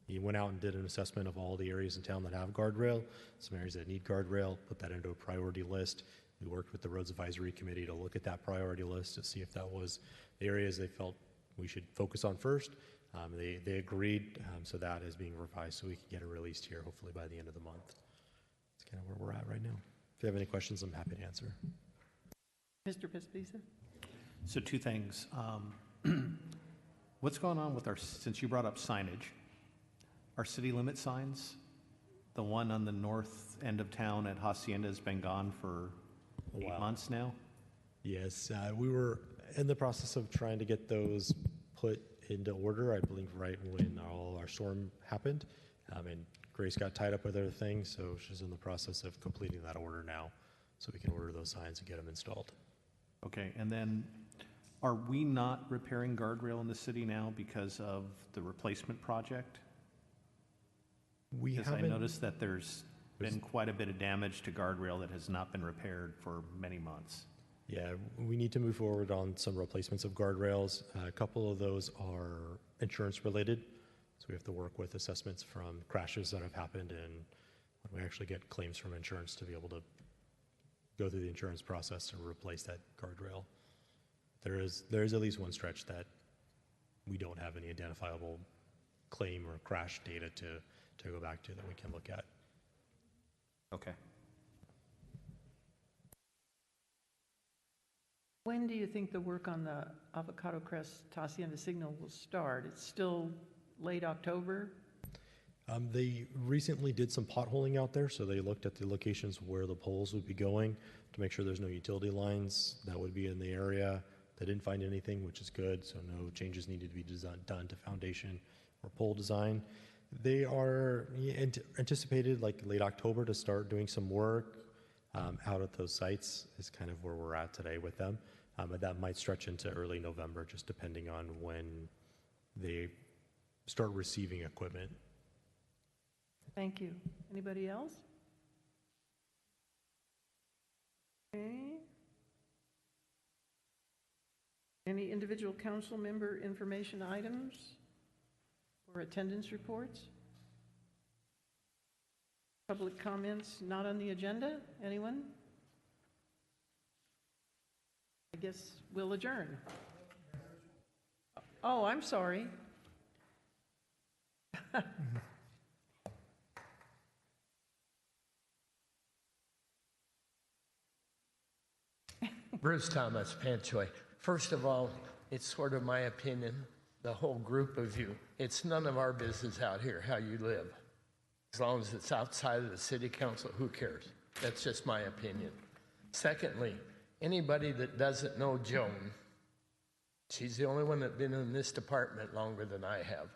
he went out and did an assessment of all the areas in town that have guardrail, some areas that need guardrail, put that into a priority list. We worked with the Roads Advisory Committee to look at that priority list to see if that was the areas they felt we should focus on first. They agreed, so that is being revised so we can get it released here hopefully by the end of the month. That's kind of where we're at right now. If you have any questions, I'm happy to answer. Mr. Pespisa? So two things. What's going on with our, since you brought up signage, our city limit signs, the one on the north end of town at Hacienda has been gone for 8 months now? Yes, we were in the process of trying to get those put into order, I believe, right when all our storm happened. And Grace got tied up with other things, so she's in the process of completing that order now so we can order those signs and get them installed. Okay, and then are we not repairing guardrail in the city now because of the replacement project? Because I noticed that there's been quite a bit of damage to guardrail that has not been repaired for many months. Yeah, we need to move forward on some replacements of guardrails. A couple of those are insurance related, so we have to work with assessments from crashes that have happened, and when we actually get claims from insurance to be able to go through the insurance process to replace that guardrail. There is at least one stretch that we don't have any identifiable claim or crash data to go back to that we can look at. Okay. When do you think the work on the Avocado Crest Hacienda signal will start? It's still late October? They recently did some potholing out there, so they looked at the locations where the poles would be going to make sure there's no utility lines that would be in the area. They didn't find anything, which is good, so no changes needed to be done to foundation or pole design. They are anticipated like late October to start doing some work out at those sites is kind of where we're at today with them. But that might stretch into early November, just depending on when they start receiving equipment. Thank you. Anybody else? Okay. Any individual council member information items or attendance reports? Public comments not on the agenda? Anyone? I guess we'll adjourn. Oh, I'm sorry. Bruce Thomas, Panchoy. First of all, it's sort of my opinion, the whole group of you, it's none of our business out here how you live. As long as it's outside of the city council, who cares? That's just my opinion. Secondly, anybody that doesn't know Joan, she's the only one that's been in this department longer than I have.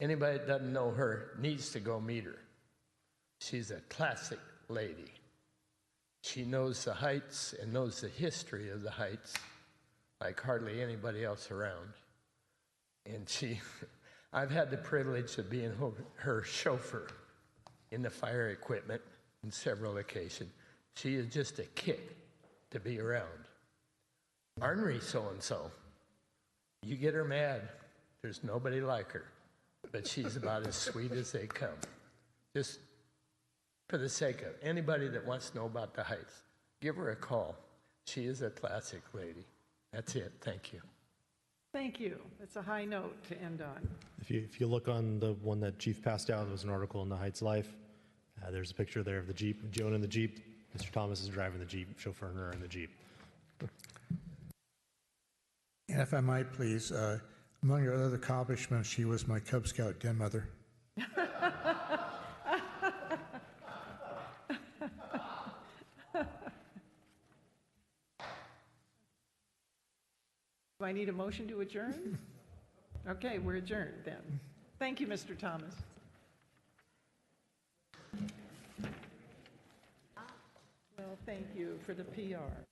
Anybody that doesn't know her needs to go meet her. She's a classic lady. She knows the Heights and knows the history of the Heights like hardly anybody else around. And I've had the privilege of being her chauffeur in the fire equipment on several occasions. She is just a kick to be around. Ornery so-and-so, you get her mad, there's nobody like her, but she's about as sweet as they come. Just for the sake of anybody that wants to know about the Heights, give her a call. She is a classic lady. That's it. Thank you. Thank you. That's a high note to end on. If you look on the one that Chief passed out, there was an article in the Heights Life. There's a picture there of the Jeep, Joan in the Jeep. Mr. Thomas is driving the Jeep, chauffeuring her in the Jeep. And if I might, please, among her other accomplishments, she was my Cub Scout den mother. Do I need a motion to adjourn? Okay, we're adjourned then. Thank you, Mr. Thomas. Well, thank you for the PR.